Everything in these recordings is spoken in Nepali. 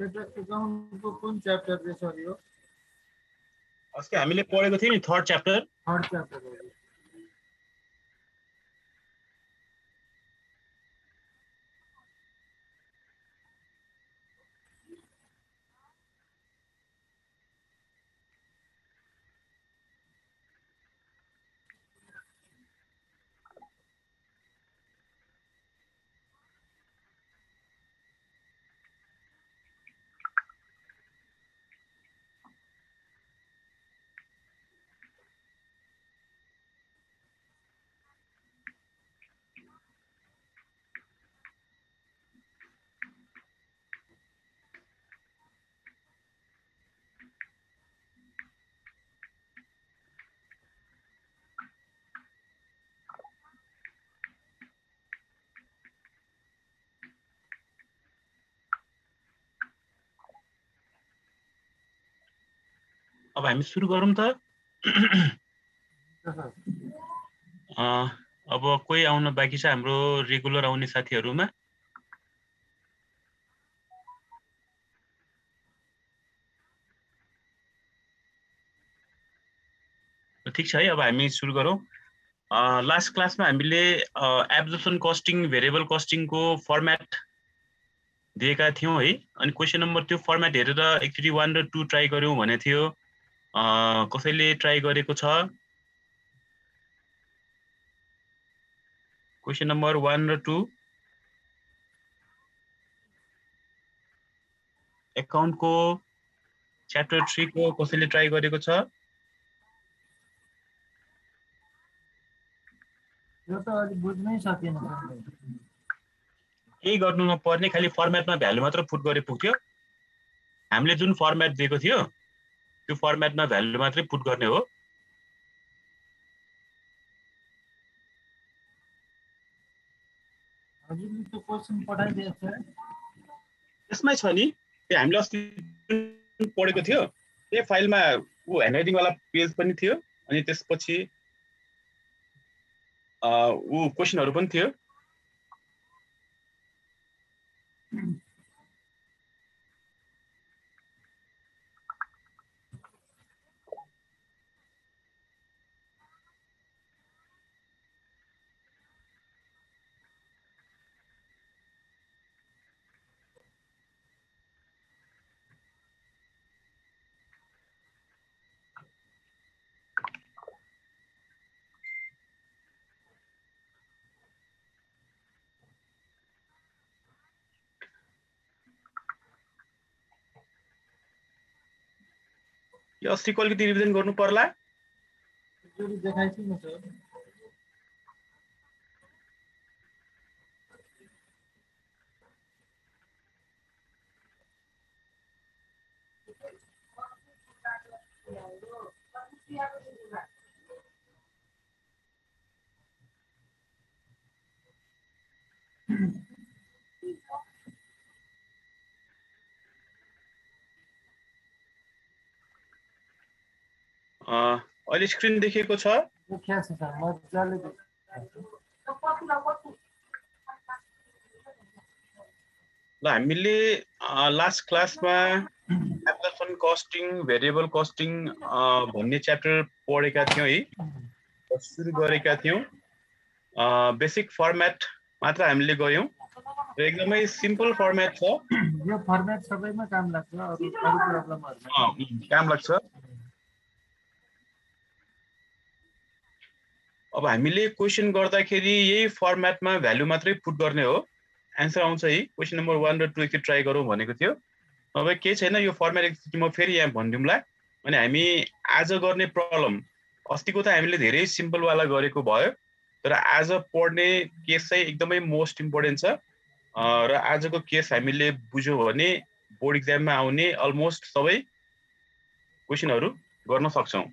एकाउन्टको कुन च्याप्टर चाहिँ सर यो? अस्ति हामीले पढेको थियौँ नि थर्ड च्याप्टर। थर्ड च्याप्टर हो। अब हामी सुरु गरौँ त। अब कोही आउन बाँकी छ हाम्रो रेगुलर आउने साथीहरुमा? ठीक छ है, अब हामी सुरु गरौँ। लास्ट क्लासमा हामीले एब्जर्प्सन कस्टिङ, भेरिएबल कस्टिङको फर्मेट दिएका थियौँ है। अनि क्वेशन नम्बर त्यो फर्मेट हेरेर एकचोटि 1 र 2 ट्राई गर्यौं भने थियो। कसैले ट्राई गरेको छ? क्वेशन नम्बर 1 र 2 एकाउन्टको च्याप्टर 3 को कसैले ट्राई गरेको छ? यो त अलि बुझ्नै सकिएन। केही गर्नु नपर्ने, खाली फर्मेटमा भ्यालु मात्र पुट गरे पुग्थ्यो। हामीले जुन फर्मेट दिएको थियो त्यो फर्मेटमा भ्यालु मात्रै पुट गर्ने हो। हजुरले त्यो क्वेशन पठाइदिएछ? त्यसमै छ नि, त्यो हामीले अस्ति पढेको थियो त्यही फाइलमा ह्यान्डराइटिङ वाला पेज पनि थियो। अनि त्यसपछि क्वेशनहरु पनि थियो। यो अस्तिको अलिकति रिभिजन गर्नु पर्ला। एकचोटि देखाइछु नि सर। अहिले स्क्रिन देखेको छ? देखिया छ सर, मजाले देखिया। ल हामीले लास्ट क्लासमा एब्जर्प्सन कस्टिङ, भेरिएबल कस्टिङ भन्ने च्याप्टर पढेका थियौं है। सुरु गरेका थियौं। बेसिक फर्मेट मात्र हामीले गर्यौं र एकदमै सिम्पल फर्मेट छ। यो फर्मेट सबैमा काम लाग्छ, अरु प्रब्लमहरुमा काम लाग्छ। अब हामीले क्वेशन गर्दाखेरि यही फर्मेटमा भ्यालु मात्रै पुट गर्ने हो, आन्सर आउँछ है। क्वेशन नम्बर 1 र 2 एकचोटि ट्राई गरौँ भनेको थियो। अब के छैन, यो फर्मेट एकचोटि म फेरि यहाँ भनिदिउँला। अनि हामी आज गर्ने प्रब्लम, अस्तिको त हामीले धेरै सिम्पल वाला गरेको भयो, तर आज पढ्ने केस चाहिँ एकदमै मोस्ट इम्पोर्टेन्ट छ। र आजको केस हामीले बुझ्यौं भने बोर्ड एक्जाममा आउने अलमोस्ट सबै क्वेशनहरु गर्न सक्छौं।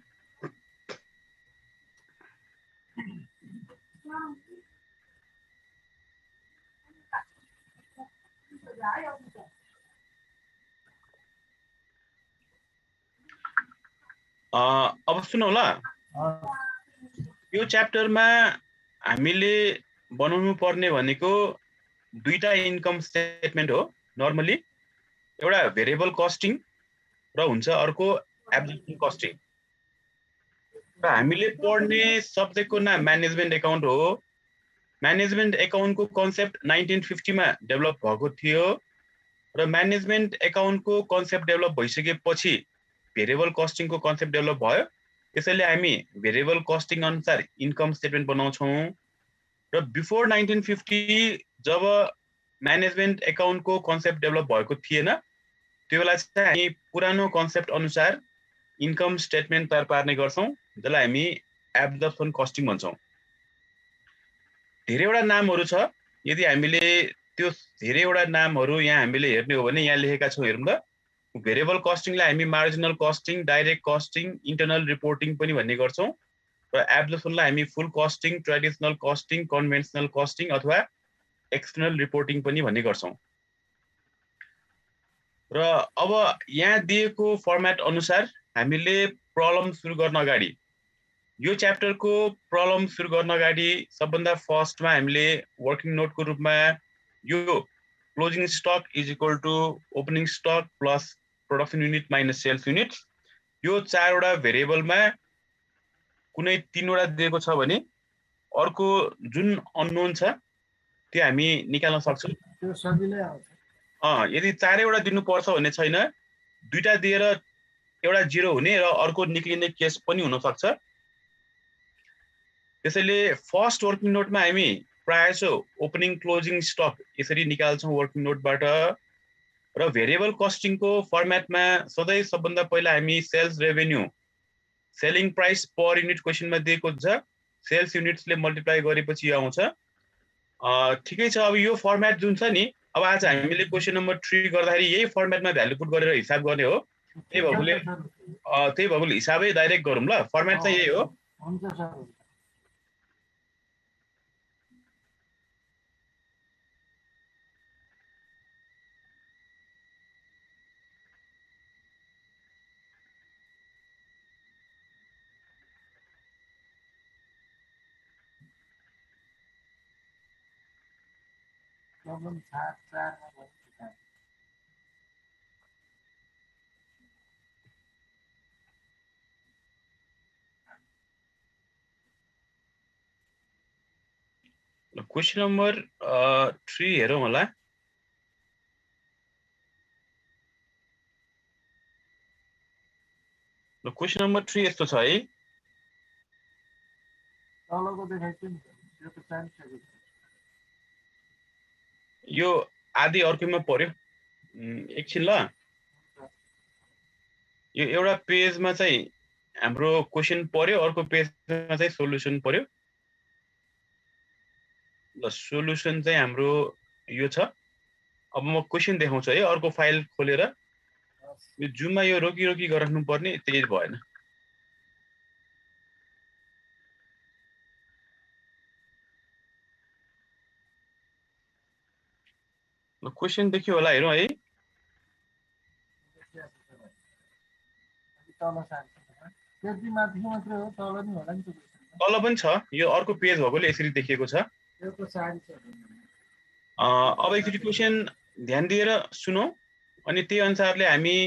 अब सुनौ ल, यो च्याप्टरमा हामीले बनाउनु पर्ने भनेको दुईटा इन्कम स्टेटमेन्ट हो। नर्मली एउटा भेरिएबल कस्टिङ र हुन्छ अर्को एब्जर्प्सन कस्टिङ। र हामीले पढ्ने सब्जेक्टको नाम म्यानेजमेन्ट एकाउन्ट हो। म्यानेजमेन्ट एकाउन्टको कन्सेप्ट 1950 मा डेभलप भएको थियो र म्यानेजमेन्ट एकाउन्टको कन्सेप्ट डेभलप भइसकेपछि भेरिएबल कस्टिङको कन्सेप्ट डेभलप भयो। त्यसैले हामी भेरिएबल कस्टिङ अनुसार इन्कम स्टेटमेन्ट बनाउँछौँ। र बिफोर 1950 जब म्यानेजमेन्ट एकाउन्टको कन्सेप्ट डेभलप भएको थिएन, त्यो बेला चाहिँ हामी पुरानो कन्सेप्ट अनुसार इन्कम स्टेटमेन्ट तयार पार्ने गर्छौँ, जसलाई हामी एब्जर्प्सन कस्टिङ भन्छौँ। धेरैवटा नामहरू छ। यदि हामीले त्यो धेरैवटा नामहरू यहाँ हामीले हेर्ने हो भने यहाँ लेखेका छौँ, हेरौँ त। भेरिएबल कस्टिङलाई हामी marginal costing, direct costing, internal reporting पनि भन्ने गर्छौँ र एब्जर्प्सनलाई हामी full costing, traditional costing, conventional costing अथवा एक्सटर्नल रिपोर्टिङ पनि भन्ने गर्छौँ। र अब यहाँ दिएको फर्मेट अनुसार हामीले प्रब्लम सुरु गर्न अगाडि, यो च्याप्टरको प्रब्लम सुरु गर्न अगाडि सबभन्दा फर्स्टमा हामीले वर्किङ नोटको रूपमा यो closing stock is equal to opening stock plus production unit minus sales unit, यो चारवटा भेरिएबलमा कुनै तीनवटा दिएको छ भने अर्को जुन अननोन छ त्यो हामी निकाल्न सक्छौँ। त्यो सजिलै आउँछ। यदि चारैवटा दिनुपर्छ भन्ने छैन, दुईटा दिएर एउटा जिरो हुने र अर्को निक्लिने केस पनि हुन सक्छ। त्यसैले फर्स्ट वर्किङ नोटमा हामी प्रायः जसो ओपनिङ क्लोजिङ स्टक यसरी निकाल्छौँ वर्किङ नोटबाट। र भेरिएबल कस्टिङको फर्मेटमा सधैँ सबभन्दा पहिला हामी sales revenue, selling price per unit क्वेसनमा दिएको हुन्छ, सेल्स युनिट्सले मल्टिप्लाई गरेपछि आउँछ। ठिकै छ। अब यो फर्मेट जुन छ नि, अब आज हामीले क्वेसन नम्बर 3 गर्दाखेरि यही फर्मेटमा भ्यालु पुट गरेर हिसाब गर्ने हो। त्यही भएकोले हिसाबै डाइरेक्ट गरौँ ल। फर्मेट चाहिँ यही हो। हुन्छ सर। प्रब्लम 4 मा भयो। क्वेसन नम्बर 3 हेरौँ होला। क्वेसन नम्बर 3 यस्तो छ है। तलको देखाइछु नि, त्यो त चाहिन्छ। यो आदि अर्कोमा पर्यो। एकछिन ल। यो एउटा पेजमा चाहिँ हाम्रो क्वेसन पर्यो, अर्को पेजमा चाहिँ सोलुसन पर्यो। ल सोलुसन चाहिँ हाम्रो यो छ। अब म क्वेसन देखाउँछु है, अर्को फाइल खोलेर। यो जुममा यो रोकी रोकी गराउनु पर्ने, त्यही भएन। क्वेसन देखियो होला, हेरौँ है। तल पनि छ, यो अर्को पेज भएकोले यसरी देखिएको छ। अब एकचोटि क्वेसन ध्यान दिएर सुनौ, अनि त्यही अनुसारले हामी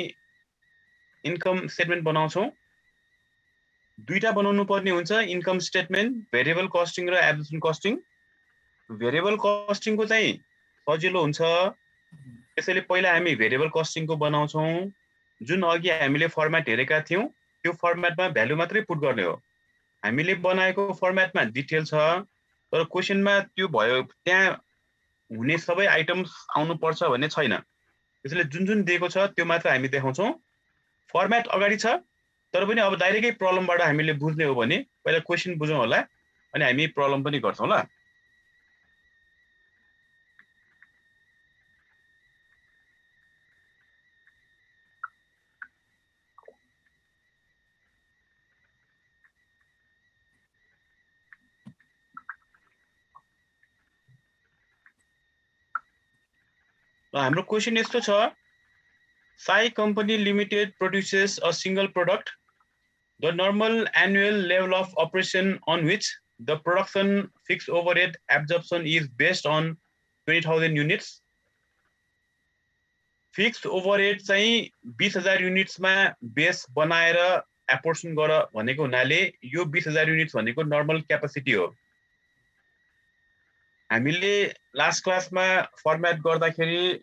इन्कम स्टेटमेन्ट बनाउँछौँ। दुईटा बनाउनु पर्ने हुन्छ इन्कम स्टेटमेन्ट, भेरिएबल कस्टिङ र एब्जर्प्सन कस्टिङ। भेरिएबल कस्टिङको चाहिँ सजिलो हुन्छ। त्यसैले पहिला हामी भेरिएबल कस्टिङको बनाउँछौँ। जुन अघि हामीले फर्मेट हेरेका थियौँ, त्यो फर्मेटमा भ्यालु मात्रै पुट गर्ने हो। हामीले बनाएको फर्मेटमा डिटेल छ, तर क्वेसनमा त्यो भयो, त्यहाँ हुने सबै आइटम्स आउनुपर्छ भन्ने छैन। त्यसैले जुन जुन दिएको छ त्यो मात्र हामी देखाउँछौँ। फर्मेट अगाडि छ, तर पनि अब डाइरेक्टै प्रब्लमबाट हामीले बुझ्ने हो भने पहिला क्वेसन बुझौँ होला, अनि हामी प्रब्लम पनि गर्छौँ ल। हाम्रो क्वेसन यस्तो छ। Sai company limited produces a single product. The normal annual level of operation on which the production fixed overhead absorption is based on 20,000 units. Fixed overhead चाहिँ 20,000 युनिट्समा बेस बनाएर एपोर्सन गर भनेको हुनाले यो 20,000 युनिट्स भनेको नर्मल क्यापासिटी हो। हामीले लास्ट क्लासमा फर्मेट गर्दाखेरि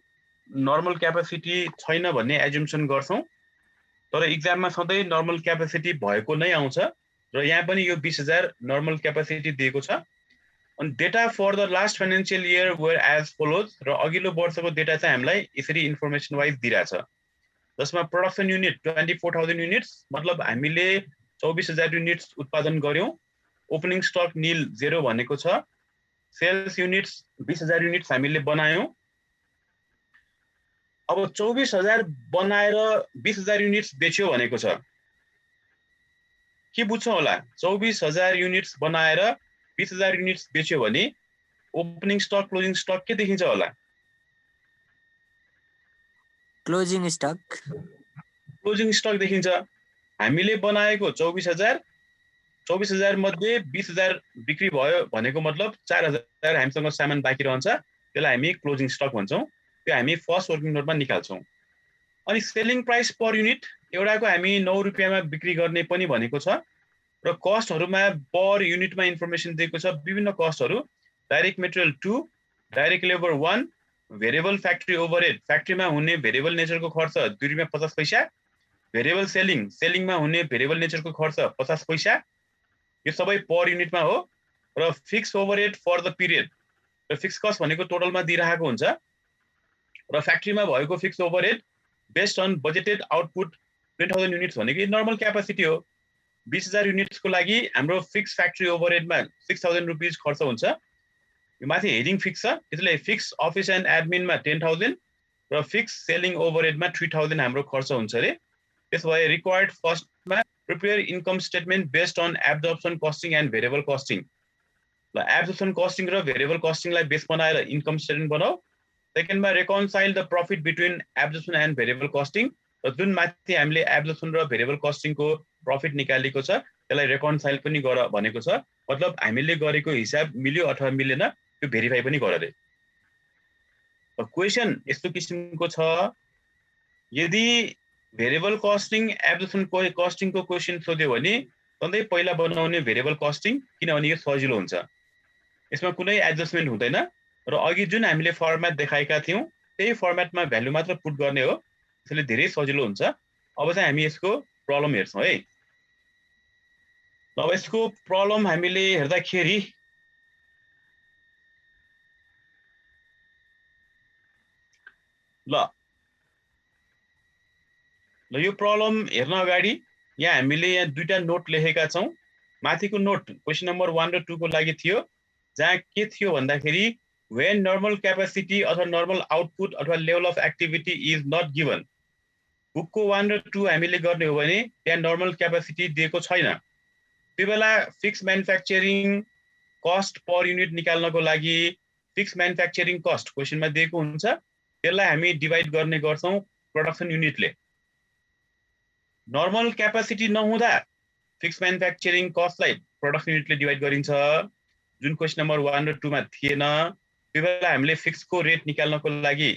नर्मल क्यापासिटी छैन भन्ने एजुम्सन गर्छौं, तर एक्जाममा सधैँ नर्मल क्यापासिटी भएको नै आउँछ र यहाँ पनि यो 20,000 नर्मल क्यापासिटी दिएको छ। अनि data for the last financial year were as follows र अघिल्लो वर्षको डेटा चाहिँ हामीलाई यसरी इन्फर्मेसन वाइज दिइरहेछ, जसमा प्रोडक्सन युनिट 24,000 युनिट्स मतलब हामीले 24,000 युनिट्स उत्पादन गर्यौं, ओपनिङ स्टक नील 0 भनेको छ, सेल्स युनिट्स 20,000 युनिट्स हामीले बनायौं। अब 24,000 बनाएर 20,000 युनिट्स बेच्यो भनेको छ, के बुझ्छौं होला? 24,000 युनिट्स बनाएर 20,000 युनिट्स बेच्यो भने ओपनिङ स्टक क्लोजिङ स्टक के देखिन्छ होला? क्लोजिङ स्टक देखिन्छ। हामीले बनाएको 24,000 मध्ये 20,000 बिक्री भयो भनेको मतलब 4,000 हामीसँग सामान बाँकी रहन्छ, त्यसलाई हामी क्लोजिङ स्टक भन्छौं। त्यो हामी फर्स्ट वर्किङ नोटमा निकाल्छौं। अनि सेलिङ प्राइस पर युनिट एउटाको हामी 9 रुपैयाँमा बिक्री गर्ने पनि भनेको छ र कस्टहरुमा पर युनिटमा इन्फर्मेसन दिएको छ। विभिन्न कस्टहरु direct material 2, direct labour 1, variable factory overhead फ्याक्ट्रीमा हुने भेरिएबल नेचरको खर्च 2 रुपैयाँ 50 पैसा, भेरिएबल सेलिङमा हुने भेरिएबल नेचरको खर्च 50 पैसा, यो सबै पर युनिटमा हो। र fix overhead for the period र फिक्स कस्ट भनेको टोटलमा दिइराखेको हुन्छ र फ्याक्ट्रीमा भएको fix overhead based on budgeted output 20,000 units भनेको नर्मल क्यापासिटी हो। 20,000 युनिट्सको लागि हाम्रो फिक्स फ्याक्ट्री ओभरहेडमा 6,000 रुपैयाँ खर्च हुन्छ। यो माथि हेडिङ फिक्स छ, त्यसले फिक्स अफिस एन्ड एडमिनमा 10,000 र फिक्स सेलिङ ओभरहेडमा 3,000 हाम्रो खर्च हुन्छ रे। त्यसभए रिक्वायर्ड फर्स्टमा prepare income statement based on absorption costing and variable costing. ल एब्जर्प्सन कस्टिङ र भेरिएबल कस्टिङलाई बेस बनाएर इन्कम स्टेटमेन्ट बनाऊ। सेकेन्डमा reconcile the profit between absorption and variable costing, र जुन माथि हामीले एब्जर्प्सन र भेरिएबल कस्टिङको प्रॉफिट निकालेको छ त्यसलाई रेकन्साइल पनि गर भनेको छ। मतलब हामीले गरेको हिसाब मिल्यो अथवा मिलेन त्यो भेरिफाई पनि गर रे। क्वेशन यस्तो किसिमको छ, यदि भेरिएबल कस्टिङ एब्जर्प्सन कस्टिङको क्वेशन सोध्यो भने सधैँ पहिला बनाउने भेरिएबल कस्टिङ, किनभने यो सजिलो हुन्छ, यसमा कुनै एडजस्टमेन्ट हुँदैन र अघि जुन हामीले फर्मेट देखाएका थियौं त्यही फर्मेटमा भ्यालु मात्र पुट गर्ने हो, त्यसले धेरै सजिलो हुन्छ। अब चाहिँ हामी यसको प्रब्लम हेर्छौं है। अब यसको प्रब्लम हामीले हेर्दाखेरि ल यो प्रब्लम हेर्न अगाडि यहाँ हामीले यहाँ दुईटा नोट लेखेका छौं। माथिको नोट क्वेशन नम्बर 1 र 2 को लागि थियो, जहाँ के थियो भन्दाखेरि when normal capacity अथवा normal output अथवा level of activity is not given। बुकको 1 र 2 हामीले गर्ने हो भने त्यहाँ नर्मल क्यापासिटी दिएको छैन। त्यो बेला fix manufacturing cost per unit निकाल्नको लागि फिक्स म्यानुफ्याक्चरिङ कस्ट क्वेशनमा दिएको हुन्छ, त्यसलाई हामी डिवाइड गर्ने गर्छौं प्रोडक्सन युनिटले। नर्मल क्यापासिटी नहुँदा फिक्स म्यानुफ्याक्चरिङ कस्टलाई प्रोडक्सन युनिटले डिवाइड गरिन्छ, जुन क्वेशन नम्बर 1 र 2 मा थिएन। त्यो बेला हामीले फिक्सको रेट निकाल्नको लागि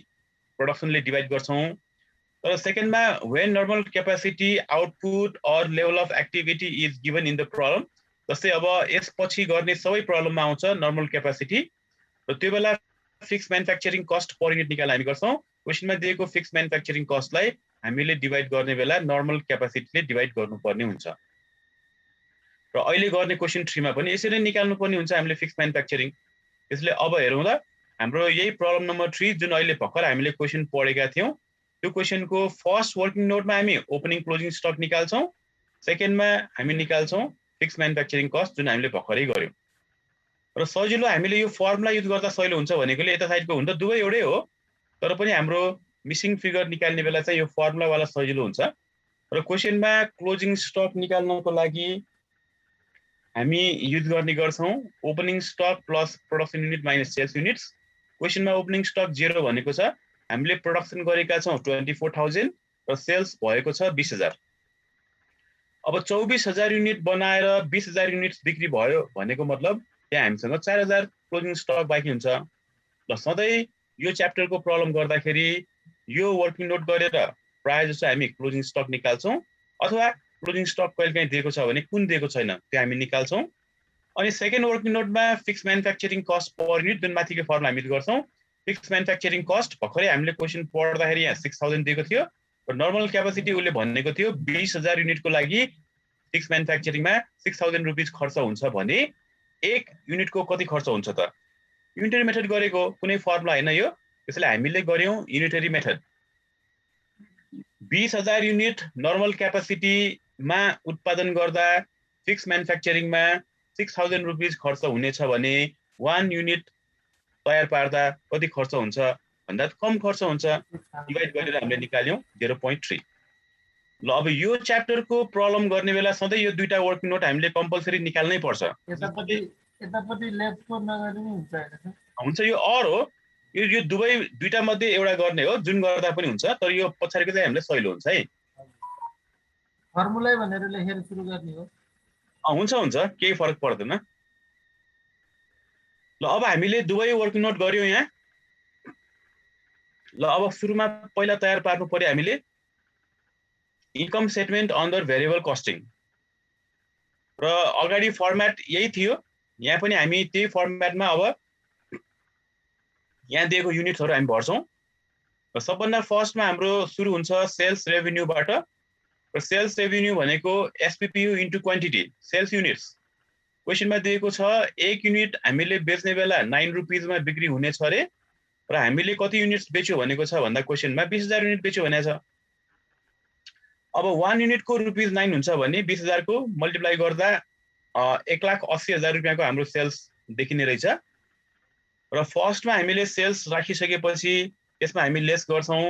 प्रोडक्सनले डिवाइड गर्छौं। तर सेकेन्डमा when normal capacity output or level of activity is given in the problem, जस्तै अब यसपछि गर्ने सबै प्रब्लममा आउँछ नर्मल क्यापासिटी, र त्यो बेला fix manufacturing cost per unit निकाल्न हामी गर्छौं। क्वेशनमा दिएको फिक्स म्यानुफ्याक्चरिङ कस्टलाई हामीले डिवाइड गर्ने बेला नर्मल क्यापासिटीले डिवाइड गर्नुपर्ने हुन्छ। र अहिले गर्ने क्वेशन 3 मा पनि यसरी निकाल्नु पर्ने हुन्छ हामीले फिक्स म्यानुफ्याक्चरिङ। त्यसले अब हेरौँ ल, हाम्रो यही प्रब्लम नम्बर 3 जुन अहिले भर्खर हामीले क्वेशन पढेका थियौं, त्यो क्वेशनको फर्स्ट वर्किङ नोटमा हामी ओपनिङ क्लोजिङ स्टक निकाल्छौं, सेकेन्डमा हामी निकाल्छौं फिक्स म्यानुफ्याक्चरिङ कस्ट जुन हामीले भर्खरै गर्यौं। र सजिलो हामीले यो फर्मुला युज गर्दा सजिलो हुन्छ भनेकोले यता साइडको हुन त दुवै एउटै हो, तर पनि हाम्रो मिसिङ फिगर निकाल्ने बेला चाहिँ यो फर्मुला वाला सजिलो हुन्छ। र क्वेशनमा क्लोजिङ स्टक निकाल्नको लागि हामी युज गर्ने गर्छौं opening stock plus production unit minus sales units. क्वेशनमा ओपनिङ स्टक 0 भनेको छ, हामीले प्रोडक्सन गरेका छौं 24,000 र सेल्स भएको छ 20,000। अब 24,000 युनिट बनाएर 20,000 युनिट्स बिक्री भयो भनेको मतलब त्यहाँ हामीसँग 4,000 क्लोजिङ स्टक बाँकी हुन्छ। ल सधैँ यो च्याप्टरको प्रब्लम गर्दाखेरि यो वर्किङ नोट गरेर प्रायः जस्तो हामी क्लोजिङ स्टक निकाल्छौँ अथवा क्लोजिङ स्टक कहिलेकाहीँ दिएको छ भने कुन दिएको छैन त्यो हामी निकाल्छौँ। अनि सेकेन्ड वर्किङ नोटमा fixed manufacturing cost per unit जुन माथिको फर्मुला हामी गर्छौँ। फिक्स म्यानुफ्याक्चरिङ कस्ट भर्खरै हामीले क्वेसन पढ्दाखेरि यहाँ 6000 दिएको थियो र नर्मल क्यापासिटी उसले भनेको थियो 20000 युनिटको लागि फिक्स म्यानुफ्याक्चरिङमा 6000 रुपिस खर्च हुन्छ भने एक युनिटको कति खर्च हुन्छ त? युनिटरी मेथड गरेको कुनै फर्मुला हैन यो, त्यसैले हामीले गर्यौं युनिटरी मेथड। 20000 युनिट नर्मल क्यापासिटीमा उत्पादन गर्दा फिक्स म्यानुफ्याक्चरिङमा 6000 रुपिस खर्च हुनेछ भने 1 युनिट तयार पार्दा कति खर्च हुन्छ भन्दा कम खर्च हुन्छ, डिभाइड गरेर हामीले निकाल्यौं 0.3। ल अब यो च्याप्टरको प्रब्लम गर्ने बेला सधैँ यो दुईटा वर्किङ नोट हामीले कम्पल्सरी निकाल्नै पर्छ। यतापट्टि लेफ्टको नगरी नै हुन्छ हैन? हुन्छ, यो अर हो, यो दुईटा मध्ये एउटा गर्ने हो, जुन गर्दा पनि हुन्छ, तर यो पछाडिको चाहिँ हामीले सहिलो हुन्छ है। फर्मुलै भनेर लेखेर सुरु गर्ने हो? हुन्छ, केही फरक पर्दैन। ल अब हामीले दुवै वर्किङ नोट गर्यौं यहाँ। ल अब सुरुमा पहिला तयार पार्नु पर्यो हामीले income statement under variable costing र अगाडि फर्म्याट यही थियो, यहाँ पनि हामी त्यही फर्म्याटमा अब यहाँ दिएको युनिट्सहरु हामी भर्छौं। र सबभन्दा फर्स्टमा हाम्रो सुरु हुन्छ सेल्स रेभिन्यूबाट र सेल्स रेभिन्यू भनेको SPPU into quantity sales units. क्वेशनमा दिएको छ एक युनिट हामीले बेच्ने बेला 9 रुपैयाँमा बिक्री हुनेछ रे र हामीले कति युनिट्स बेच्यो भनेको छ भन्दा क्वेशनमा 20000 युनिट बेच्यो भनेको छ। अब 1 युनिटको ₹9 हुन्छ भने 20000 को मल्टिप्लाई गर्दा 1,80,000 रुपैयाँको हाम्रो सेल्स देखिने रहेछ। र फर्स्टमा हामीले सेल्स राखिसकेपछि त्यसमा हामी लेस गर्छौं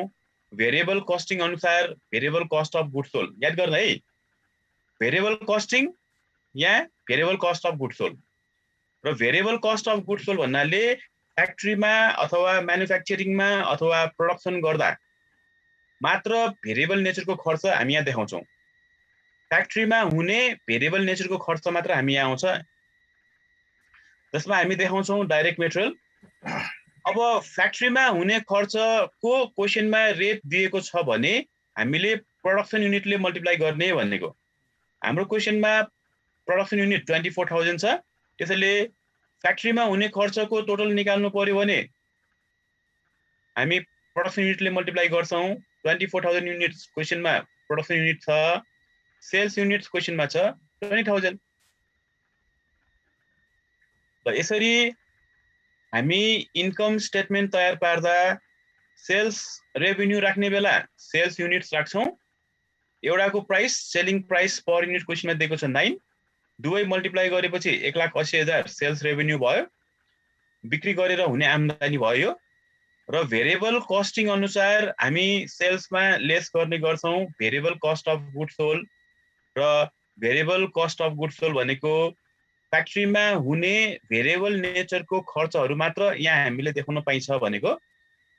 भेरिएबल कस्टिङ अनुसार variable cost of goods sold. याद गर्न है, भेरिएबल कस्टिङ यहाँ variable cost of goods sold र variable cost of goods sold भन्नाले फ्याक्ट्रीमा अथवा म्यानुफ्याक्चरिङमा अथवा प्रोडक्सन गर्दा मात्र भेरिएबल नेचरको खर्च हामी यहाँ देखाउँछौं। फ्याक्ट्रीमा हुने भेरिएबल नेचरको खर्च मात्र हामी यहाँ आउँछ, जसमा हामी देखाउँछौं डाइरेक्ट मेटेरियल। अब फ्याक्ट्रीमा हुने खर्चको क्वेशनमा रेट दिएको छ भने हामीले प्रोडक्सन युनिटले मल्टिप्लाई गर्ने भनेको। हाम्रो क्वेशनमा प्रोडक्सन युनिट 24000 छ, त्यसैले फ्याक्ट्रीमा हुने खर्चको टोटल निकाल्नु पर्यो भने हामी प्रोडक्सन युनिटले मल्टिप्लाई गर्छौं। 24000 युनिट्स क्वेशनमा प्रोडक्सन युनिट छ, सेल्स युनिट्स क्वेशनमा छ 20000। त यसरी हामी इन्कम स्टेटमेन्ट तयार पार्दा सेल्स रेभिन्यू राख्ने बेला सेल्स युनिट्स राख्छौं। एउटाको price selling price per unit क्वेशनमा दिएको छ 9, दुवै मल्टिप्लाई गरेपछि 1,80,000 सेल्स रेभिन्यू भयो, बिक्री गरेर हुने आम्दानी भयो। र भेरिएबल कस्टिङ अनुसार हामी सेल्समा लेस गर्ने गर्छौं variable cost of goods sold र variable cost of goods sold भनेको फ्याक्ट्रीमा हुने भेरिएबल नेचरको खर्चहरु मात्र यहाँ हामीले देखाउन पाइन्छ भनेको।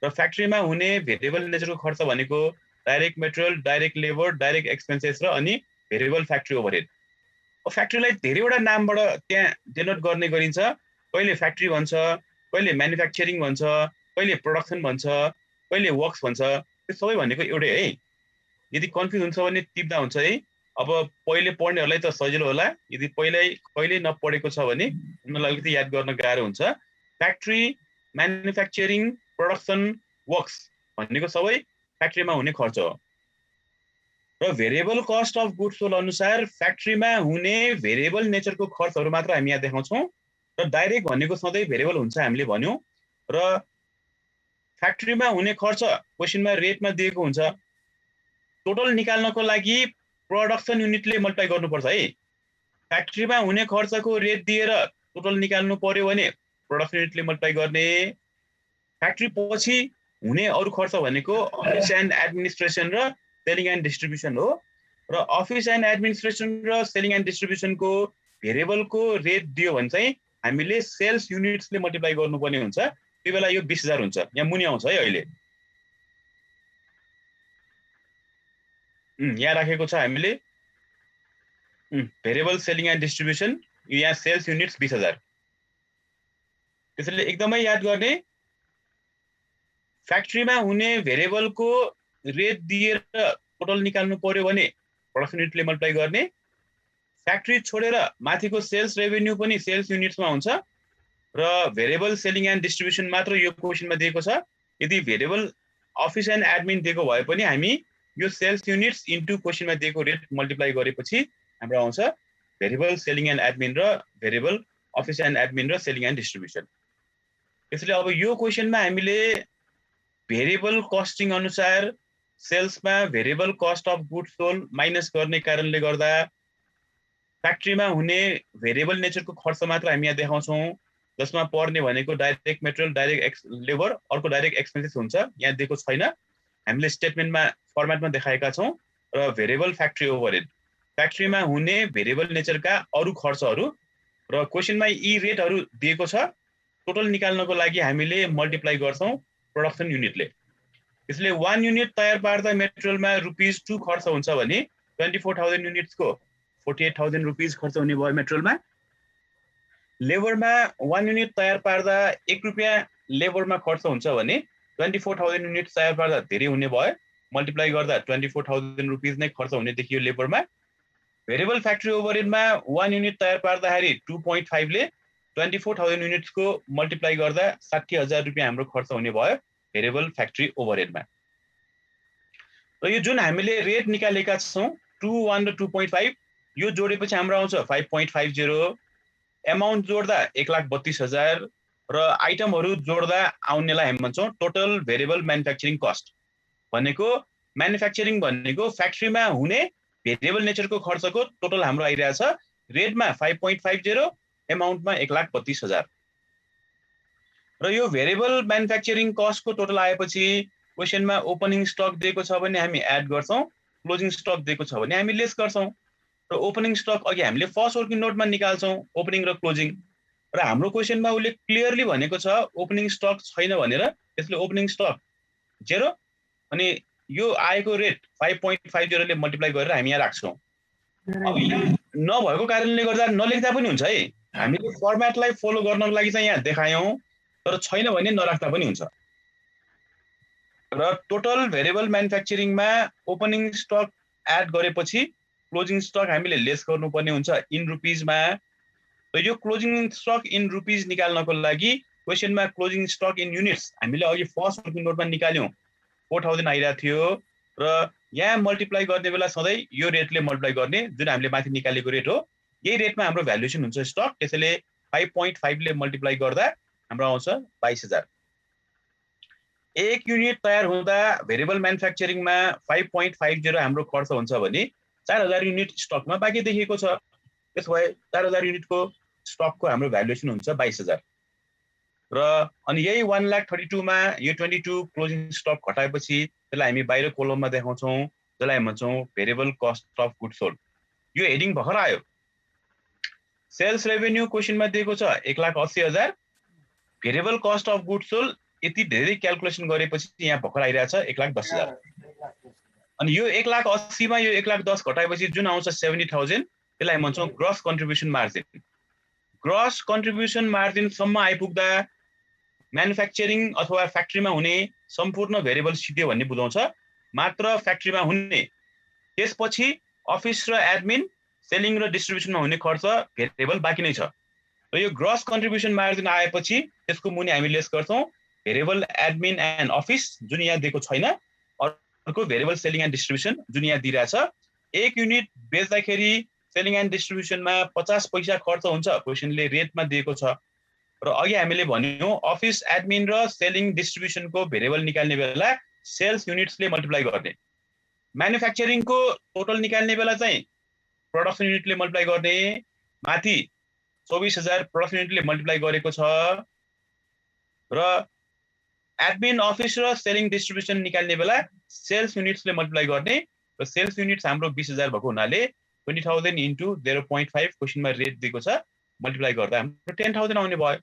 र फ्याक्ट्रीमा हुने भेरिएबल नेचरको खर्च भनेको direct material, direct labour, direct expenses र अनि भेरिएबल फ्याक्ट्री ओभरहेड। फ्याक्ट्रीलाई धेरैवटा नामबाट त्यहाँ डेनोट गर्ने गरिन्छ, कहिले फ्याक्ट्री भन्छ, कहिले म्यानुफ्याक्चरिङ भन्छ, कहिले प्रोडक्सन भन्छ, कहिले वर्क्स भन्छ, त्यो सबै भनेको एउटै है। यदि कन्फ्युज हुन्छ भने टिप्दा हुन्छ है। अब पहिले पढ्नेहरुलाई त सजिलो होला, यदि कहिले नपढेको छ भने उनीहरुलाई अलिकति याद गर्न गाह्रो हुन्छ। फ्याक्ट्री, म्यानुफ्याक्चरिङ, प्रोडक्सन, वर्क्स भनेको सबै फ्याक्ट्रीमा हुने खर्च हो। र variable cost of goods sold अनुसार फ्याक्ट्रीमा हुने भेरिएबल नेचरको खर्चहरु मात्र हामी यहाँ देखाउँछौं र डाइरेक्ट भनेको सधैँ भेरिएबल हुन्छ हामीले भन्यौं। र फ्याक्ट्रीमा हुने खर्च क्वेशनमा रेटमा दिएको हुन्छ, टोटल निकाल्नको लागि प्रोडक्सन युनिटले मल्टिप्लाई गर्नुपर्छ है। फ्याक्ट्रीमा हुने खर्चको रेट दिएर टोटल निकाल्नु पर्यो भने प्रोडक्सन युनिटले मल्टिप्लाई गर्ने। फ्याक्ट्री पछि हुने अरु खर्च भनेको अफिस एन्ड एडमिनिस्ट्रेसन र सेलिङ एन्ड डिस्ट्रिब्युसन हो। र अफिस एन्ड एडमिनिस्ट्रेसन र सेलिङ एन्ड डिस्ट्रिब्युसनको भेरिएबलको रेट दियो भने चाहिँ हामीले सेल्स युनिट्सले मल्टिप्लाई गर्नुपर्ने हुन्छ। त्यो बेला यो 20000 हुन्छ, यहाँ मुनि आउँछ है। अहिले यहाँ राखेको छ हामीले भेरिएबल सेलिङ एन्ड डिस्ट्रिब्युसन, यहाँ सेल्स युनिट्स 20000। त्यसैले एकदमै याद गर्ने फ्याक्ट्रीमा हुने भेरिएबलको रेट दिएर टोटल निकाल्नु पर्यो भने प्रोडक्सन युनिटले मल्टिप्लाई गर्ने। फ्याक्ट्री छोडेर माथिको सेल्स रेभेन्यू पनि सेल्स युनिट्समा हुन्छ र भेरिएबल सेलिङ एन्ड डिस्ट्रिब्युसन मात्र यो क्वेसनमा दिएको छ। यदि भेरिएबल अफिस एन्ड एडमिन दिएको भए पनि हामी यो सेल्स युनिट्स इन्टु क्वेसनमा दिएको रेट मल्टिप्लाई गरेपछि हाम्रो आउँछ भेरिएबल सेलिङ एन्ड एडमिन र भेरिएबल अफिस एन्ड एडमिन र सेलिङ एन्ड डिस्ट्रिब्युसन। त्यसैले अब यो क्वेसनमा हामीले भेरिएबल कस्टिङ अनुसार सेल्समा variable cost of goods sold minus गर्ने कारणले गर्दा फ्याक्ट्रीमा हुने भेरिएबल नेचरको खर्च मात्र हामी यहाँ देखाउँछौँ, जसमा पर्ने भनेको डाइरेक्ट मेटेरियल, डाइरेक्ट लेबर, अर्को डाइरेक्ट एक्सपेन्सेस हुन्छ। यहाँ दिएको छैन, हामीले स्टेटमेन्टमा फर्मेटमा देखाएका छौँ। र भेरिएबल फ्याक्ट्री ओभरहेड, फ्याक्ट्रीमा हुने भेरिएबल नेचरका अरू खर्चहरू र क्वेसनमा यी रेटहरू दिएको छ। टोटल निकाल्नको लागि हामीले मल्टिप्लाई गर्छौँ प्रोडक्सन युनिटले। त्यसले 1 युनिट तयार पार्दा मेटेरियलमा ₹2 खर्च हुन्छ भने 24,000 युनिट्सको 48,000 रुपिस खर्च हुने भयो मेटेरियलमा। लेबरमा 1 युनिट तयार पार्दा ₹1 लेबरमा खर्च हुन्छ भने 24,000 युनिट तयार पार्दा धेरै हुने भयो, मल्टिप्लाई गर्दा 24,000 रुपिस नै खर्च हुने देखियो लेबरमा। भेरिएबल फ्याक्ट्री ओभरहेडमा 1 युनिट तयार पार्दाखेरि 2.5 ले 24,000 युनिट्सको मल्टिप्लाई गर्दा 60,000 रुपियाँ हाम्रो खर्च हुने भयो भेरिएबल फ्याक्ट्री ओभरहेडमा। र यो जुन हामीले रेट निकालेका छौँ 2.1 र 2.5 यो जोडेपछि हाम्रो आउँछ 5.50, एमाउन्ट जोड्दा 1,32,000 र आइटमहरू जोड्दा आउनेलाई हामी भन्छौँ टोटल भेरिएबल म्यानुफ्याक्चरिङ कस्ट। भनेको म्यानुफ्याक्चरिङ भनेको फ्याक्ट्रीमा हुने भेरिएबल नेचरको खर्चको टोटल हाम्रो आइरहेछ। रेटमा 5.50, एमाउन्टमा 1,32,000 र यो भेरिएबल म्यानुफ्याक्चरिङ कस्टको टोटल आएपछि क्वेसनमा ओपनिङ स्टक दिएको छ भने हामी एड गर्छौँ, क्लोजिङ स्टक दिएको छ भने हामी लेस गर्छौँ। र ओपनिङ स्टक अघि हामीले फर्स्ट वर्किङ नोटमा निकाल्छौँ ओपनिङ र क्लोजिङ। र हाम्रो क्वेसनमा उसले क्लियरली भनेको छ ओपनिङ स्टक छैन भनेर, त्यसले ओपनिङ स्टक 0 अनि यो आएको रेट 5.50 ले मल्टिप्लाई गरेर हामी यहाँ राख्छौँ। अब यहाँ नभएको कारणले गर्दा नलेख्दा पनि हुन्छ है, हामीले फर्मेटलाई फलो गर्नको लागि चाहिँ यहाँ देखायौँ, तर छैन भने नराख्दा पनि हुन्छ। र टोटल भेरिएबल म्यानुफ्याक्चरिङमा ओपनिङ स्टक एड गरेपछि क्लोजिङ स्टक हामीले लेस गर्नुपर्ने हुन्छ इन रुपिजमा। र यो क्लोजिङ स्टक इन रुपिज निकाल्नको लागि क्वेसनमा क्लोजिङ स्टक इन युनिट्स हामीले अघि फर्स्ट वर्किङ नोटमा निकाल्यौँ 4,000 आइरहेको थियो र यहाँ मल्टिप्लाई गर्ने बेला सधैँ यो रेटले मल्टिप्लाई गर्ने जुन हामीले माथि निकालेको रेट हो, यही रेटमा हाम्रो भ्यालुएसन हुन्छ स्टक। त्यसैले 5.5 ले मल्टिप्लाई गर्दा हाम्रो आउँछ 22,000। 1 युनिट तयार हुँदा भेरिएबल म्यानुफ्याक्चरिङमा 5.50 हाम्रो खर्च हुन्छ भने 4,000 युनिट स्टकमा बाँकी देखिएको छ। त्यसो भए 4,000 युनिटको स्टकको हाम्रो भ्यालुएसन हुन्छ 22,000। र अनि यही 1,32,000 मा यो 22 क्लोजिङ स्टक घटाएपछि त्यसलाई हामी बाहिर कोलममा देखाउँछौँ, जसलाई हामी भन्छौँ variable cost of goods sold. यो हेडिङ भर्खर आयो। सेल्स रेभेन्यू क्वेसनमा दिएको छ 1,80,000, variable cost of goods sold यति धेरै क्याल्कुलेसन गरेपछि यहाँ भर्खर आइरहेछ 1,10,000। अनि यो 1,80,000 मा यो 1,10,000 घटाएपछि जुन आउँछ 70,000 त्यसलाई हामी भन्छौँ gross contribution margin. Gross contribution मार्जिनसम्म आइपुग्दा म्यानुफ्याक्चरिङ अथवा फ्याक्ट्रीमा हुने सम्पूर्ण भेरिएबल सिद्धियो भन्ने बुझाउँछ, मात्र फ्याक्ट्रीमा हुने। त्यसपछि अफिस र एडमिन, सेलिङ र डिस्ट्रिब्युसनमा हुने खर्च भेरिएबल बाँकी नै छ। र यो ग्रस कन्ट्रिब्युसन मार्जिन आएपछि त्यसको मुनि हामी लेस गर्छौँ भेरिएबल एडमिन एन्ड अफिस जुन यहाँ दिएको छैन, अर्को भेरिएबल सेलिङ एन्ड डिस्ट्रिब्युसन जुन यहाँ दिइरहेछ। 1 युनिट बेच्दाखेरि सेलिङ एन्ड डिस्ट्रिब्युसनमा 50 पैसा खर्च हुन्छ, क्वेसनले रेटमा दिएको छ। र अघि हामीले भन्यौँ अफिस एडमिन र सेलिङ डिस्ट्रिब्युसनको भेरिएबल निकाल्ने बेला सेल्स युनिट्सले मल्टिप्लाई गर्ने। म्यानुफ्याक्चरिङको टोटल निकाल्ने बेला चाहिँ प्रोडक्सन युनिटले मल्टिप्लाई गर्ने। माथि 24,000 प्रोडक्सन युनिटले मल्टिप्लाई गरेको छ। र एडमिन अफिस र सेलिङ डिस्ट्रिब्युसन निकाल्ने बेला सेल्स युनिट्सले मल्टिप्लाई गर्ने। र सेल्स युनिट्स हाम्रो 20,000 भएको हुनाले 20,000 इन्टु 0.5 क्वेसनमा रेट दिएको छ, मल्टिप्लाई गर्दा हाम्रो 10,000 आउने भयो।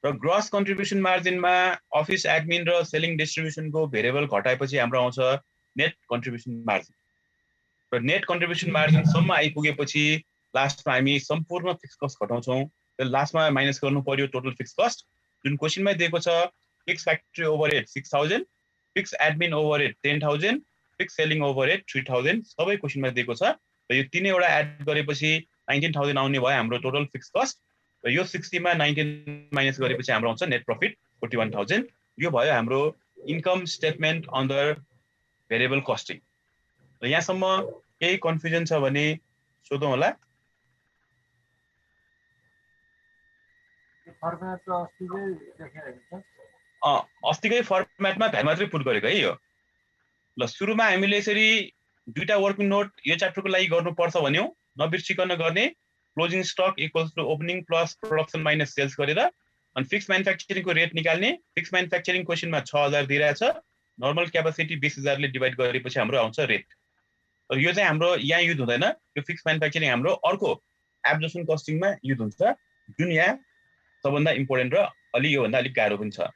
र ग्रस कन्ट्रिब्युसन मार्जिनमा अफिस एडमिन र सेलिङ डिस्ट्रिब्युसनको भेरिएबल घटाएपछि हाम्रो आउँछ नेट कन्ट्रिब्युसन मार्जिन। र नेट कन्ट्रिब्युसन मार्जिनसम्म आइपुगेपछि लास्टमा हामी सम्पूर्ण फिक्स कस्ट घटाउँछौँ। र लास्टमा माइनस गर्नु पर्यो टोटल फिक्स कस्ट जुन क्वेसनमा दिएको छ fix factory overhead 6000, fix admin overhead 10000, fix selling overhead 3000 सबै क्वेसनमा दिएको छ र यो तीनैवटा एड गरेपछि 19000 आउने भयो हाम्रो टोटल फिक्स कस्ट र यो 60 मा 19 माइनस गरेपछि हाम्रो आउँछ नेट प्रॉफिट 41000 यो भयो हाम्रो income statement under variable costing र यहाँसम्म केही कन्फ्युजन छ भने सोधौँ होला फर्मेट त अस्तिकै देखाएको छ अस्तिकै फर्मेटमा भ्यालु मात्रै पुट गरेको है यो ल सुरुमा हामीले यसरी दुईटा वर्किङ नोट यो च्याप्टरको लागि गर्नुपर्छ भन्यौ नबिर्सिकन गर्ने closing stock equals to opening plus production minus sales गरेर अनि फिक्स म्यानुफ्याक्चरिङको रेट निकाल्ने फिक्स म्यानुफ्याक्चरिङ क्वेसनमा 6000 दिइरहेछ नर्मल क्यापासिटी 20000 ले डिभाइड गरेपछि हाम्रो आउँछ रेट र यो चाहिँ हाम्रो यहाँ युज हुँदैन यो फिक्स म्यानुफ्याक्चरिङ हाम्रो अर्को एब्जर्प्सन कस्टिङमा युज हुन्छ जुन यहाँ सबभन्दा इम्पोर्टेन्ट र अलि यो भन्दा अलिक गाह्रो पनि छ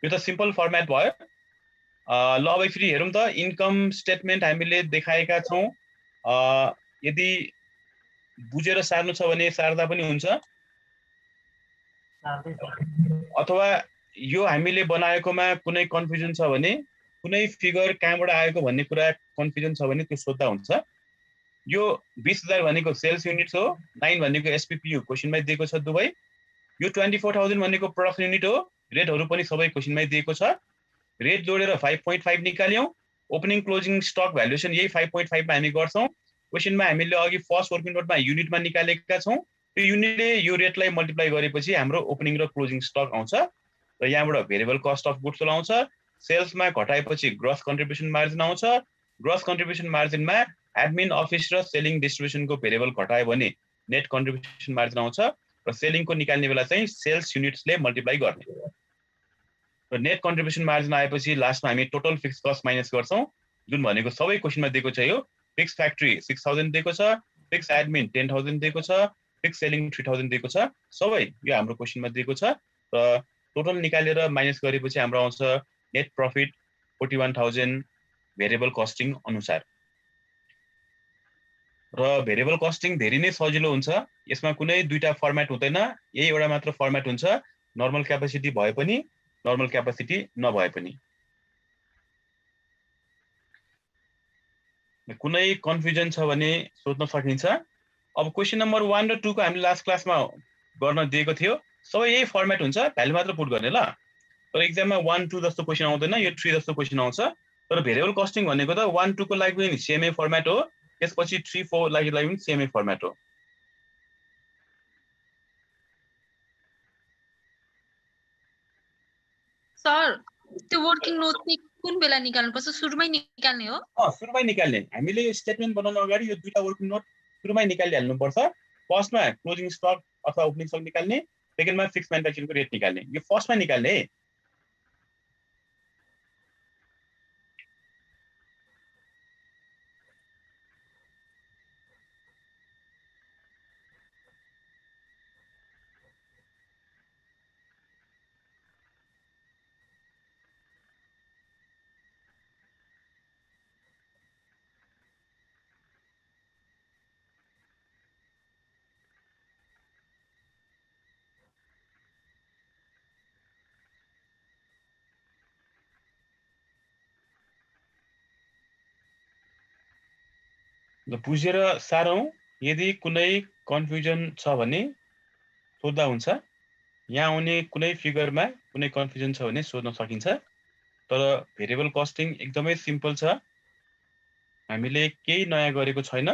यो त सिम्पल फर्मेट भयो ल अब फेरि हेरौँ त इन्कम स्टेटमेन्ट हामीले देखाएका छौँ यदि बुझेर सार्नु छ भने सार्दा पनि हुन्छ अथवा यो हामीले बनाएकोमा कुनै कन्फ्युजन छ भने कुनै फिगर कहाँबाट आएको भन्ने कुरा कन्फ्युजन छ भने त्यो सोध्दा हुन्छ यो 20000 भनेको सेल्स युनिट हो 9 भनेको एसपीपीयू क्वेसनमै दिएको छ दुवै यो 24000 भनेको प्रोडक्सन युनिट हो रेटहरू पनि सबै क्वेसनमै दिएको छ रेट जोडेर 5.5 निकाल्यौं ओपनिङ क्लोजिङ स्टक भ्यालुएसन यही 5.5 मा हामी गर्छौं क्वेसनमा हामीले अघि फर्स्ट वर्किङ नोटमा युनिटमा निकालेका छौं त्यो युनिटले यो रेटलाई मल्टिप्लाई गरेपछि हाम्रो ओपनिङ र क्लोजिङ स्टक आउँछ र यहाँबाट भेरिएबल कस्ट अफ गुड्स आउँछ सेल्समा घटाएपछि ग्रस कन्ट्रिब्युसन मार्जिन आउँछ ग्रस कन्ट्रिब्युसन मार्जिनमा एडमिन अफिस र सेलिङ डिस्ट्रिब्युसनको भेरिएबल घटायो भने नेट कन्ट्रिब्युसन मार्जिन आउँछ र सेलिङको निकाल्ने बेला चाहिँ सेल्स युनिट्सले मल्टिप्लाई गर्ने र नेट कन्ट्रिब्युसन मार्जिन आएपछि लास्टमा हामी टोटल फिक्स कस्ट माइनस गर्छौं जुन भनेको सबै क्वेसनमा दिएको छ यो फिक्स फ्याक्ट्री 6000 दिएको छ फिक्स एडमिन 10000 दिएको छ फिक्स सेलिङ 3000 दिएको छ सबै यो हाम्रो क्वेसनमा दिएको छ र टोटल निकालेर माइनस गरेपछि हाम्रो आउँछ नेट प्रॉफिट 41000 भेरिएबल कस्टिङ अनुसार र भेरिएबल कस्टिङ धेरै नै सजिलो हुन्छ यसमा कुनै दुईटा फर्मेट हुँदैन यही एउटा मात्र फर्मेट हुन्छ नर्मल क्यापासिटी भए पनि नर्मल क्यापासिटी नभए पनि कुनै कन्फ्युजन छ भने सोध्न सकिन्छ अब क्वेशन नम्बर 1 र 2 को हामीले लास्ट क्लासमा गर्न दिएको थियो सबै यही फर्मेट हुन्छ भ्यालु मात्र पुट गर्ने ल तर एक्जाममा 1 2 जस्तो क्वेशन आउँदैन यो 3 जस्तो क्वेशन आउँछ तर भेरिएबल कस्टिङ भनेको त 1 2 को लागि पनि सेमै फर्मेट हो त्यसपछि 3 4 लागि पनि सेमै फर्मेट हो सर त्यो वर्किङ नोट चाहिँ कुन बेला निकाल्नु पर्छ सुरुमै निकाल्ने हो सुरुमै निकाल्ने हामीले यो स्टेटमेन्ट बनाउन अगाडि यो दुईटा वर्किङ नोट सुरुमै निकालिहाल्नु पर्छ फर्स्टमा क्लोजिङ स्टक अथवा ओपनिङ स्टक निकाल्ने सेकेन्डमा फिक्स म्यानुफ्याक्चरिङको रेट निकाल्ने यो फर्स्टमा निकाल्ने है बुझेर सारौं यदि कुनै कन्फ्युजन छ भने सोध्दा हुन्छ यहाँ आउने कुनै फिगरमा कुनै कन्फ्युजन छ भने सोध्न सकिन्छ तर भेरिएबल कस्टिङ एकदमै सिम्पल छ हामीले केही नयाँ गरेको छैन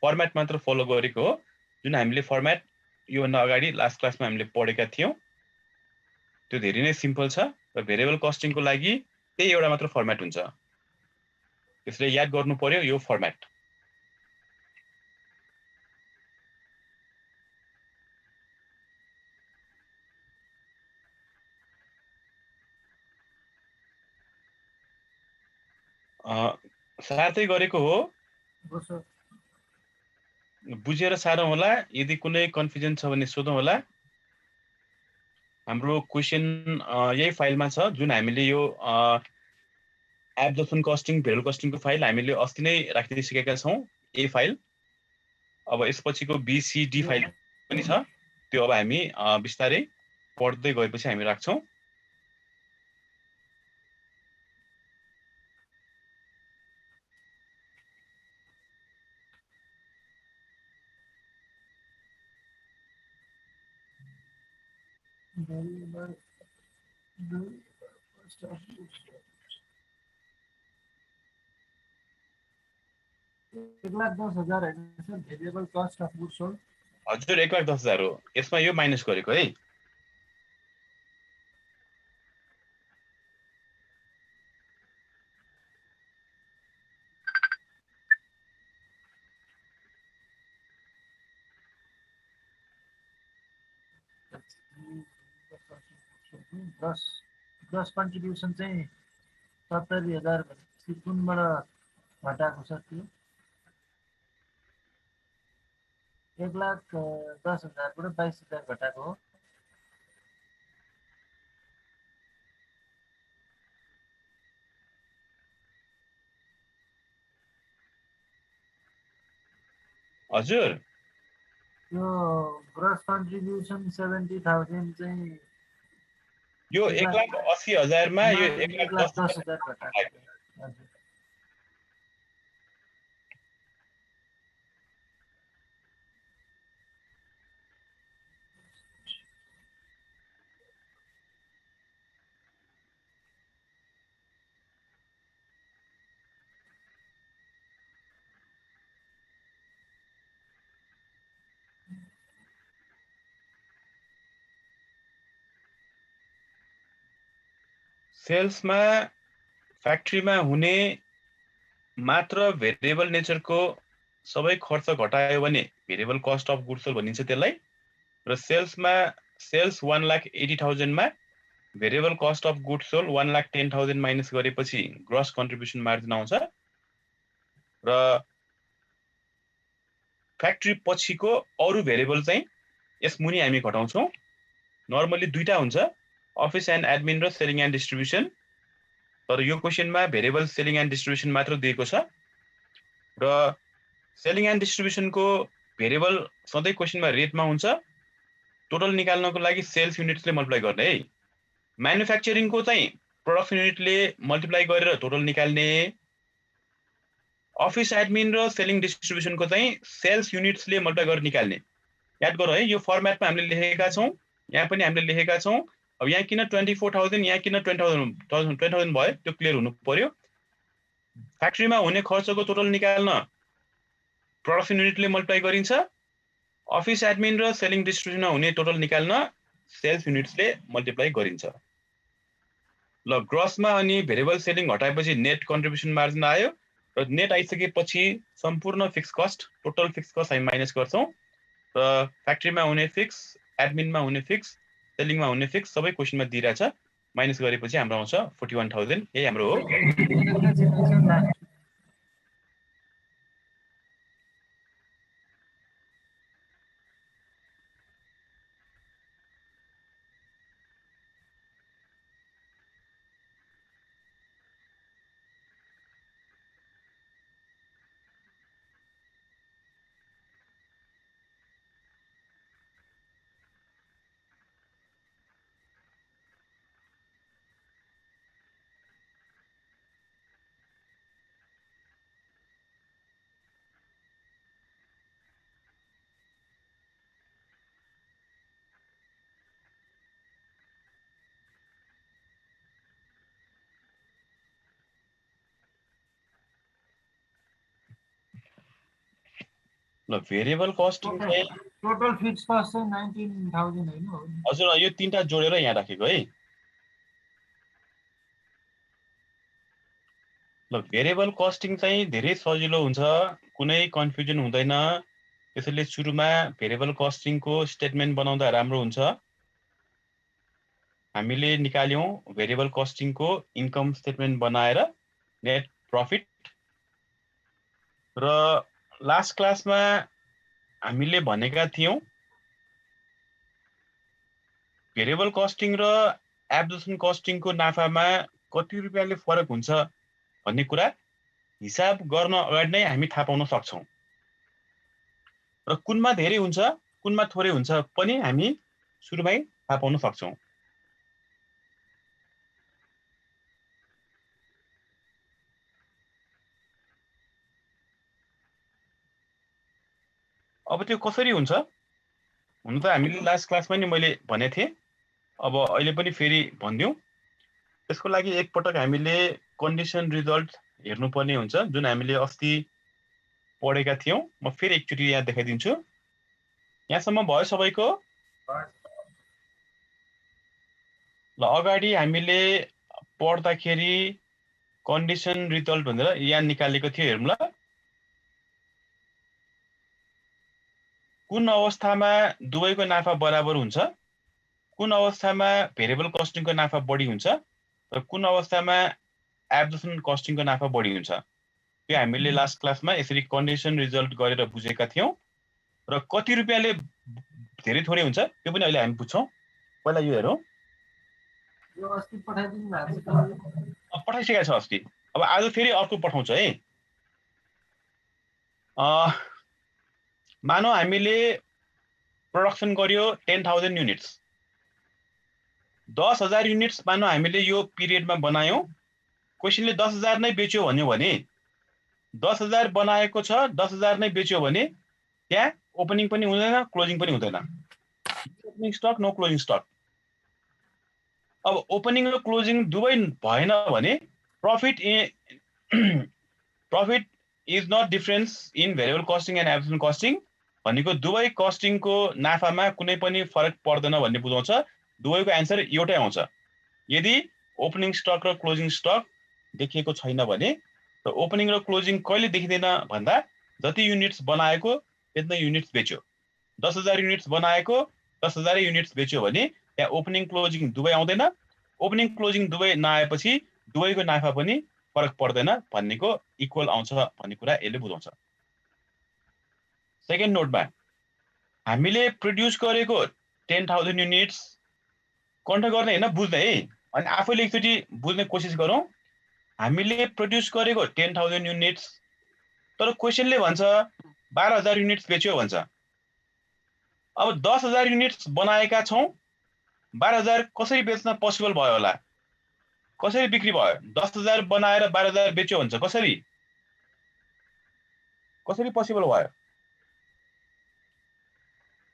फर्मेट मात्र फलो गरेको हो जुन हामीले फर्मेट यो भन्दा अगाडि लास्ट क्लासमा हामीले पढेका थियौं त्यो धेरै नै सिम्पल छ र भेरिएबल कस्टिङको लागि त्यही एउटा मात्र फर्मेट हुन्छ त्यसले याद गर्नु पर्यो यो फर्मेट साथै गरेको हो बुझेर सारौं होला यदि कुनै कन्फ्युजन छ भने सोधौं होला हाम्रो क्वेशन यही फाइलमा छ जुन हामीले यो एब्जर्प्सन कस्टिङ भेरिएबल कस्टिङको फाइल हामीले अस्ति नै राखिदिसकेका छौं ए फाइल अब यसपछिको बीसीडी फाइल पनि छ त्यो अब हामी बिस्तारै पढ्दै गएपछि हामी राख्छौं Variable the cost of goods. 1,10,000 होइन sir variable cost of goods sold. हजुर 1,10,000 हो। यसमा यो माइनस गरेको है। ग्रस ग्रस कन्ट्रिब्युसन चाहिँ 70,000 भनेपछि कुनबाट घटाएको छ त्यो 1,10,000 बाट 22,000 घटाएको हो। हजुर यो ग्रस कन्ट्रिब्युसन 70,000 चाहिँ यो 1,80,000 मा यो 1,10,000 घटाएको। हजुर सेल्समा फ्याक्ट्रीमा हुने मात्र भेरिएबल नेचरको सबै खर्च घटायो भने variable cost of goods sold भनिन्छ त्यसलाई। र सेल्समा सेल्स 1,80,000 मा variable cost of goods sold 1,10,000 minus गरेपछि ग्रस कन्ट्रिब्युसन मार्जिन आउँछ। र फ्याक्ट्री पछिको अरु भेरिएबल चाहिँ यस मुनि हामी घटाउँछौं। नर्मली दुईटा हुन्छ, अफिस एन्ड एडमिन र सेलिङ एन्ड डिस्ट्रिब्युसन। तर यो क्वेशनमा भेरिएबल सेलिङ एन्ड डिस्ट्रिब्युसन मात्र दिएको छ। र सेलिङ एन्ड डिस्ट्रिब्युसनको भेरिएबल सधैँ क्वेशनमा रेटमा हुन्छ। टोटल निकाल्नको लागि सेल्स युनिट्सले मल्टिप्लाई गर्ने है। म्यानुफ्याक्चरिङको चाहिँ प्रोडक्सन युनिटले मल्टिप्लाई गरेर टोटल निकाल्ने। अफिस एडमिन र सेलिङ डिस्ट्रिब्युसनको चाहिँ सेल्स युनिट्सले मल्टिप्लाई गरेर निकाल्ने। याद गरौँ है, यो फर्मेटमा हामीले लेखेका छौं। यहाँ पनि हामीले लेखेका छौं। अब यहाँ किन 24,000 यहाँ किन 20,000 भयो त्यो क्लियर हुनु पर्यो। फ्याक्ट्रीमा हुने खर्चको टोटल निकाल्न प्रोडक्सन युनिटले मल्टिप्लाई गरिन्छ। अफिस एडमिन र सेलिङ डिस्ट्रिब्युसनमा हुने टोटल निकाल्न सेल्स युनिट्सले मल्टिप्लाई गरिन्छ। ल ग्रसमा अनि भेरिएबल सेलिङ हटाएपछि नेट कन्ट्रिब्युसन मार्जिन आयो। र नेट आइसकेपछि सम्पूर्ण fix cost total fix cost हामी माइनस गर्छौं। र फ्याक्ट्रीमा हुने फिक्स, एडमिनमा हुने फिक्स, सेलिङमा हुने फिक्स सबै क्वेशनमा दिइराछ। माइनस गरेपछि हाम्रो आउँछ 41,000। यही हाम्रो हो। ल भेरिएबल कस्टिङ चाहिँ टोटल फिक्स कस्ट चाहिँ 19,000 हैन हो। हजुर यो तीनटा जोडेर यहाँ राखेको है। ल भेरिएबल कस्टिङ चाहिँ धेरै सजिलो हुन्छ, कुनै कन्फ्युजन हुँदैन। त्यसैले सुरुमा भेरिएबल कस्टिङको स्टेटमेन्ट बनाउँदा राम्रो हुन्छ। हामीले निकाल्यौं भेरिएबल कस्टिङको इन्कम स्टेटमेन्ट बनाएर नेट प्रॉफिट। र लास्ट क्लासमा हामीले भनेका थियौं भेरिएबल कस्टिङ र एब्जर्प्सन कस्टिङको नाफामा कति रुपैयाँले फरक हुन्छ भन्ने कुरा हिसाब गर्न अगाडि नै हामी थाहा पाउन सक्छौं। र कुनमा धेरै हुन्छ कुनमा थोरै हुन्छ पनि हामी सुरुमै थाहा पाउन सक्छौं। अब त्यो कसरी हुन्छ? हुन त हामीले लास्ट क्लासमा नि मैले भनेथे अब अहिले पनि फेरि भनिदिउँ त्यसको लागि एकपटक हामीले कन्डिसन रिजल्ट हेर्नुपर्ने हुन्छ जुन हामीले अस्ति पढेका थियौं म फेरि एकचोटि यहाँ देखाइदिन्छु यहाँसम्म भयो सबैको ल अगाडि हामीले पढ्दाखेरि कन्डिसन रिजल्ट भनेर यहाँ निकालेको थियो हेरौँ ल कुन अवस्थामा दुवैको नाफा बराबर हुन्छ कुन अवस्थामा भेरिएबल कस्टिङको नाफा बढी हुन्छ र कुन अवस्थामा एब्जर्प्सन कस्टिङको नाफा बढी हुन्छ यो हामीले लास्ट क्लासमा यसरी कन्डिसन रिजल्ट गरेर बुझेका थियौं र कति रुपैयाँले धेरै थोरै हुन्छ त्यो पनि अहिले हामी बुझ्छौं पहिला यो हेरौँ यो अस्ति पठाइदिनु भएको छ पठाइसकेको छ अस्ति अब आज फेरि अर्को पठाउँछ है मानौ हामीले प्रोडक्सन गर्यो 10,000 युनिट्स 10,000 युनिट्स मानौ हामीले यो पिरियडमा बनायौं क्वेशनले 10,000 नै बेच्यो भन्यो भने 10,000 बनाएको छ 10,000 नै बेच्यो भने त्यहाँ ओपनिङ पनि हुँदैन क्लोजिङ पनि हुँदैन opening stock no closing stock अब ओपनिङ र क्लोजिङ दुवै भएन भने profit is not difference in variable costing and absolute costing भनेको दुवै कस्टिङको नाफामा कुनै पनि फरक पर्दैन भन्ने बुझाउँछ दुवैको आन्सर एउटै आउँछ यदि ओपनिङ स्टक र क्लोजिङ स्टक देखिएको छैन भने र ओपनिङ र क्लोजिङ कहिले देखिदैन भन्दा जति युनिट्स बनाएको त्यति युनिट्स बेच्यो 10,000 युनिट्स बनाएको 10,000 युनिट्स बेच्यो भने त्यहाँ ओपनिङ क्लोजिङ दुवै आउँदैन ओपनिङ क्लोजिङ दुवै नआएपछि दुवैको नाफा पनि फरक पर्दैन भन्नेको इक्वल आउँछ भन्ने कुरा यसले बुझाउँछ सेकेन्ड नोटमा हामीले प्रोड्युस गरेको 10,000 युनिट्स कन्ट्रोल गर्ने हैन बुझ्दै है अनि आफैले एकचोटि बुझ्ने कोसिस गरौँ हामीले प्रोड्युस गरेको 10,000 युनिट्स तर क्वेशनले भन्छ 12,000 युनिट्स बेच्यो भन्छ अब 10,000 युनिट्स बनाएका छौं 12,000 कसरी बेच्न पोसिबल भयो होला कसरी बिक्री भयो 10,000 बनाएर 12,000 बेच्यो भन्छ कसरी पोसिबल भयो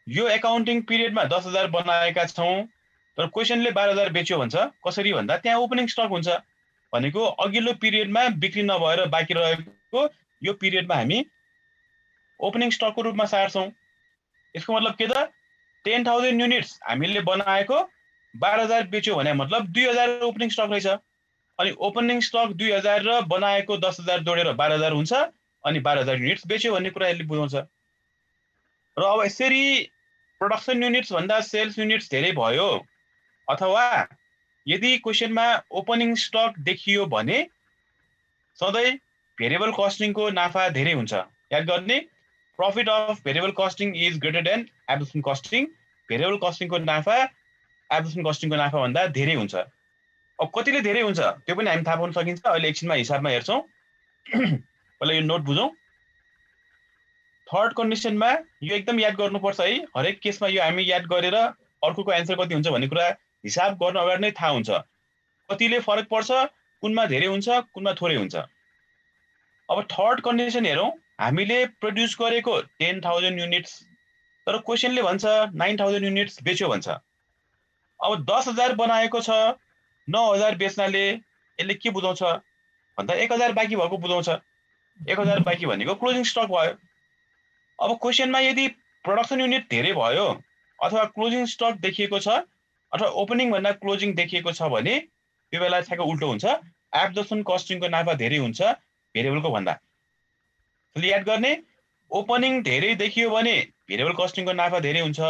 यो एकाउन्टिङ पिरियडमा 10,000 बनाएका छौं तर क्वेशनले 12,000 बेच्यो भन्छ कसरी भन्दा त्यहाँ ओपनिङ स्टक हुन्छ भनेको अघिल्लो पिरियडमा बिक्री नभएर बाँकी रहेको यो पिरियडमा हामी ओपनिङ स्टकको रूपमा सार्छौं यसको मतलब के त 10,000 युनिट्स हामीले बनाएको 12,000 बेच्यो भने मतलब 2,000 ओपनिङ स्टक रहेछ अनि ओपनिङ स्टक 2,000 र बनाएको 10,000 जोडेर 12,000 हुन्छ अनि 12,000 युनिट्स बेच्यो भन्ने कुरा यसले बुझाउँछ र अब यसरी प्रोडक्सन युनिट्स भन्दा सेल्स युनिट्स धेरै भयो अथवा यदि क्वेशनमा ओपनिङ स्टक देखियो भने सधैँ भेरिएबल कस्टिङको नाफा धेरै हुन्छ याद गर्ने profit of variable costing is greater than absolute costing variable कस्टिङको नाफा एब्सोल्युट कस्टिङको नाफा भन्दा धेरै हुन्छ अब कतिले धेरै हुन्छ त्यो पनि हामी थाहा पाउन सकिन्छ अहिले एकछिनमा हिसाबमा हेर्छौं पहिला यो नोट बुझौं थर्ड कन्डिसनमा यो एकदम याद गर्नुपर्छ है हरेक केसमा यो हामी याद गरेर अर्कोको आन्सर कति हुन्छ भन्ने कुरा हिसाब गर्न अगाडि नै थाहा हुन्छ कतिले फरक पर्छ कुनमा धेरै हुन्छ कुनमा थोरै हुन्छ अब थर्ड कन्डिसन हेरौं हामीले प्रोड्युस गरेको 10,000 युनिट्स तर क्वेशनले भन्छ 9,000 युनिट्स बेच्यो भन्छ अब 10,000 बनाएको छ 9,000 बेच्नाले यसले के बुझाउँछ भन्दा 1,000 बाँकी भएको बुझाउँछ 1,000 बाँकी भनेको क्लोजिङ स्टक भयो अब क्वेशनमा यदि प्रोडक्सन युनिट धेरै भयो अथवा क्लोजिङ स्टक देखिएको छ अथवा ओपनिङ भन्दा क्लोजिङ देखिएको छ भने त्यो बेला ठ्याक्क उल्टो हुन्छ एब्जर्प्सन कस्टिङको नाफा धेरै हुन्छ भेरिएबलको भन्दा त्यसले याद गर्ने ओपनिङ धेरै देखियो भने भेरिएबल कस्टिङको नाफा धेरै हुन्छ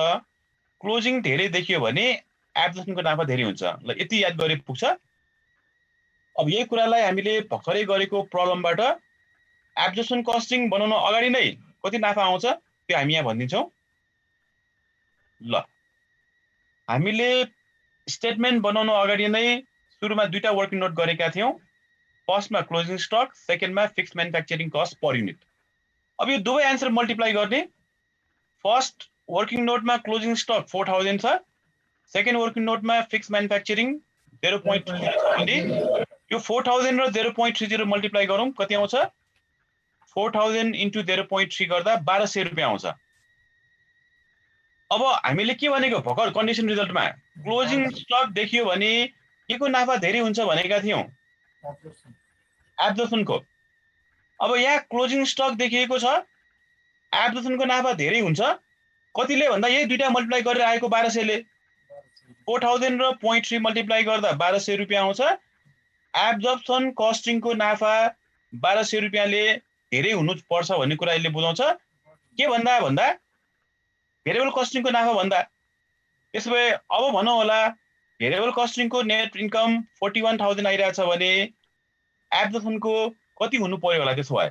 क्लोजिङ धेरै देखियो भने एब्जर्प्सनको नाफा धेरै हुन्छ ल यति याद गरे पुग्छ अब यही कुरालाई हामीले भर्खरै गरेको प्रब्लमबाट एब्जर्प्सन कस्टिङ बनाउन अगाडि नै कति नाफा आउँछ त्यो हामी यहाँ भनिदिन्छौं ल हामीले स्टेटमेन्ट बनाउन अगाडि नै सुरुमा दुईटा वर्किङ नोट गरेका थियौं फर्स्टमा क्लोजिङ स्टक सेकेन्डमा fixed manufacturing cost per unit अब यो दुवै आन्सर मल्टिप्लाई गर्ने फर्स्ट वर्किङ नोटमा क्लोजिङ स्टक 4,000 छ सेकेन्ड वर्किङ नोटमा फिक्स्ड म्यानुफ्याक्चरिङ 0.30 यो 4,000 र 0.30 मल्टिप्लाई गरौँ कति आउँछ 4,000 into 0.3 गर्दा 1,200 रुपैयाँ आउँछ अब हामीले के भनेको भर्खर कन्डिसन रिजल्टमा क्लोजिङ स्टक देखियो भने के को नाफा धेरै हुन्छ भनेका थियौं, एब्जर्प्सनको। अब यहाँ क्लोजिङ स्टक देखिएको छ, एब्जर्प्सनको नाफा धेरै हुन्छ। कतिले भन्दा यही दुईटा मल्टिप्लाई गरेर आएको 1200 ले 4000 र 0.3 मल्टिप्लाई गर्दा 1200 रुपैयाँ आउँछ। एब्जर्प्सन कस्टिङको नाफा 1200 रुपैयाँले धेरै हुनु पर्छ भन्ने कुरा यसले बुझाउँछ। के भन्दा भेरिएबल कस्टिङको नाफा भन्दा। त्यसोभए अब भनौँ होला भेरिएबल कस्टिङको नेट इन्कम 41000 आइरहेछ भने एब्जर्प्सनको कति हुनु पर्यो होला त्यसो भए?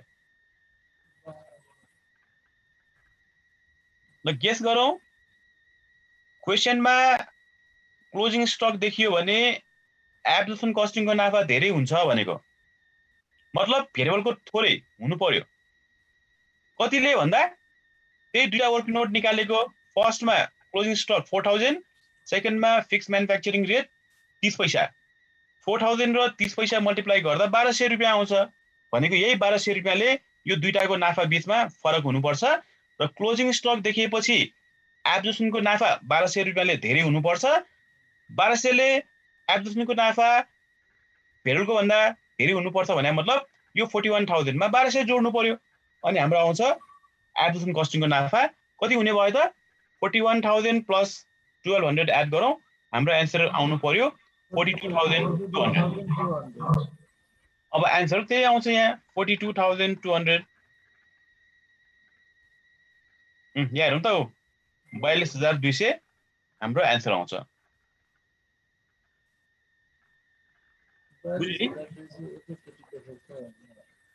ल गेस गरौँ। क्वेशनमा क्लोजिङ स्टक देखियो भने एब्जर्प्सन कस्टिङको नाफा धेरै हुन्छ भनेको मतलब भेरिएबलको थोरै हुनु पर्यो। कतिले भन्दा त्यही दुईटा वर्किङ नोट निकालेको, फर्स्टमा क्लोजिङ स्टक 4000, सेकेन्डमा फिक्स म्यानुफ्याक्चरिङ रेट 30 पैसा। 4000 र 30 पैसा मल्टिप्लाई गर्दा 1200 रुपैयाँ आउँछ भनेको यही 1200 रुपैयाँले यो दुईटाको नाफा बीचमा फरक हुनुपर्छ। र क्लोजिङ स्टक देखिएपछि एब्जर्प्सनको नाफा 1200 रुपैयाँले धेरै हुनुपर्छ। 1200 ले एब्जर्प्सनको नाफा भेरिएबलको भन्दा धेरै हुनुपर्छ भने मतलब यो 41000 मा 1200 जोड्नु पर्यो अनि हाम्रो आउँछ एब्जर्प्सन कस्टिङको नाफा कति हुने भयो त? 41000 प्लस 1200 एड गरौँ, हाम्रो एन्सर आउनु पर्यो 42200। अब एन्सर त्यही आउँछ यहाँ 42200। यहाँ हेरौँ त 42200 हाम्रो एन्सर आउँछ।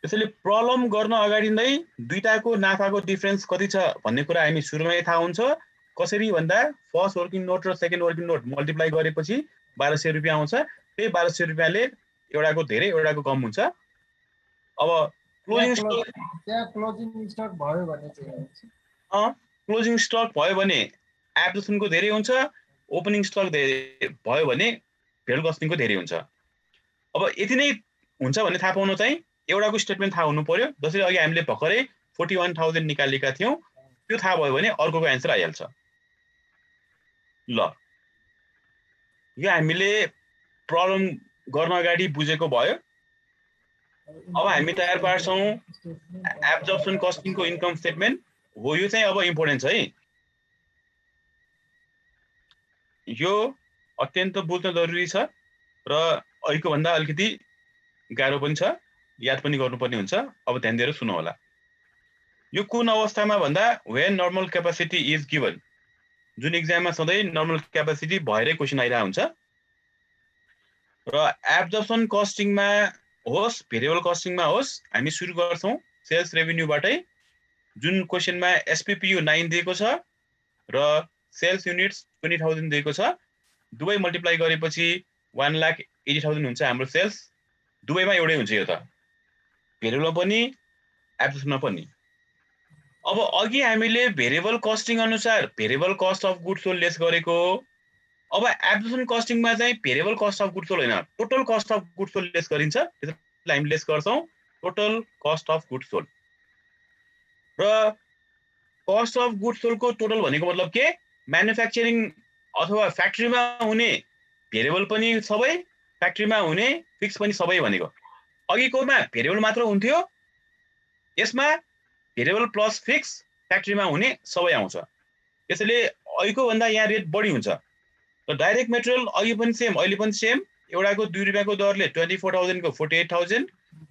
त्यसैले प्रब्लम गर्न अगाडि नै दुईटाको नाफाको डिफरेन्स कति छ भन्ने कुरा हामी सुरुमै थाहा हुन्छ। कसरी भन्दा फर्स्ट वर्किङ नोट र सेकेन्ड वर्किङ नोट मल्टिप्लाई गरेपछि 1200 रुपैयाँ आउँछ। त्यही 1200 रुपैयाँले एउटाको धेरै एउटाको कम हुन्छ। अब क्लोजिङ स्टक त्यहाँ क्लोजिङ स्टक भयो भने चाहिँ क्लोजिङ स्टक भयो भने एब्जर्प्सनको धेरै हुन्छ, ओपनिङ स्टक भयो भने भेरिएबल कस्टिङको धेरै हुन्छ। अब यति नै हुन्छ भन्ने थाहा पाउन चाहिँ एउटाको स्टेटमेन्ट थाहा हुनु पर्यो। जसरी अघि हामीले भर्खरै 41000 निकालेका थियौँ, त्यो थाहा भयो भने अर्कोको एन्सर आइहाल्छ। ल यो हामीले प्रब्लम गर्न अगाडि बुझेको भयो। अब हामी तयार पार्छौँ एब्जर्प्सन कस्टिङको इन्कम स्टेटमेन्ट हो। यो चाहिँ अब इम्पोर्टेन्ट छ है, यो अत्यन्त बुझ्न जरुरी छ र अहिलेको भन्दा अलिकति गाह्रो पनि छ, याद पनि गर्नुपर्ने हुन्छ। अब ध्यान दिएर सुन्नु होला। यो कुन अवस्थामा भन्दा when normal capacity is given, जुन एक्जाममा सधैँ नर्मल क्यापासिटी भएरै क्वेसन आइरहेको हुन्छ। र एब्जर्प्सन कस्टिङमा होस् भेरिएबल कस्टिङमा होस् हामी सुरु गर्छौँ सेल्स रेभेन्यूबाटै। जुन क्वेसनमा एसपीपीयू 9 दिएको छ र सेल्स युनिट्स 20000 दिएको छ। दुवै मल्टिप्लाई गरेपछि 1,80,000 हुन्छ हाम्रो सेल्स। दुवैमा एउटै हुन्छ यो त, भेरिएबलमा पनि एब्जर्प्सनमा पनि। अब अघि हामीले भेरिएबल कस्टिङ अनुसार variable cost of goods sold less गरेको। अब एब्जर्प्सन कस्टिङमा चाहिँ variable cost of goods sold होइन, total cost of goods sold less गरिन्छ। त्यसलाई हामी लेस गर्छौँ total cost of goods sold. र कस्ट अफ गुड्स सोल्डको टोटल भनेको मतलब के? म्यानुफ्याक्चरिङ अथवा फ्याक्ट्रीमा हुने भेरिएबल पनि सबै, फ्याक्ट्रीमा हुने फिक्स पनि सबै भनेको। अघिकोमा भेरिएबल मात्र हुन्थ्यो, यसमा भेरिएबल प्लस फिक्स फ्याक्ट्रीमा हुने सबै आउँछ। त्यसैले अघिको भन्दा यहाँ रेट बढी हुन्छ। र डाइरेक्ट मेटेरियल अघि पनि सेम अहिले पनि सेम, एउटाको 2 रुपैयाँको दरले 24000 को 48000।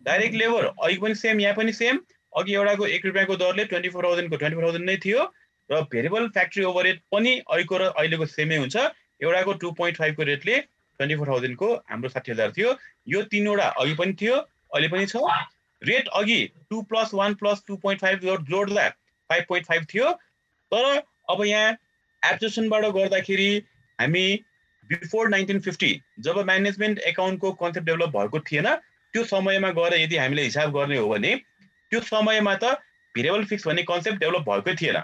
डाइरेक्ट लेबर अघि पनि सेम यहाँ पनि सेम, अघि एउटाको 1 रुपैयाँको दरले 24000 को 24000 नै थियो। र भेरिएबल फ्याक्ट्री ओभरहेड पनि अघिको र अहिलेको सेमै हुन्छ। एउटाको 2.5 को रेटले 24000 को हाम्रो 60000 थियो। यो तीनवटा अघि पनि थियो अहिले पनि छ। रेट अघि 2 + 1 + 2.5 जोड्दा 5.5 थियो। तर अब यहाँ एब्जर्प्सनबाट गर्दाखेरि हामी बिफोर 1950 जब म्यानेजमेन्ट एकाउन्टको कन्सेप्ट डेभलप भएको थिएन त्यो समयमा गएर यदि हामीले हिसाब गर्ने हो भने त्यो समयमा त भेरिएबल फिक्स भन्ने कन्सेप्ट डेभलप भएकै थिएन।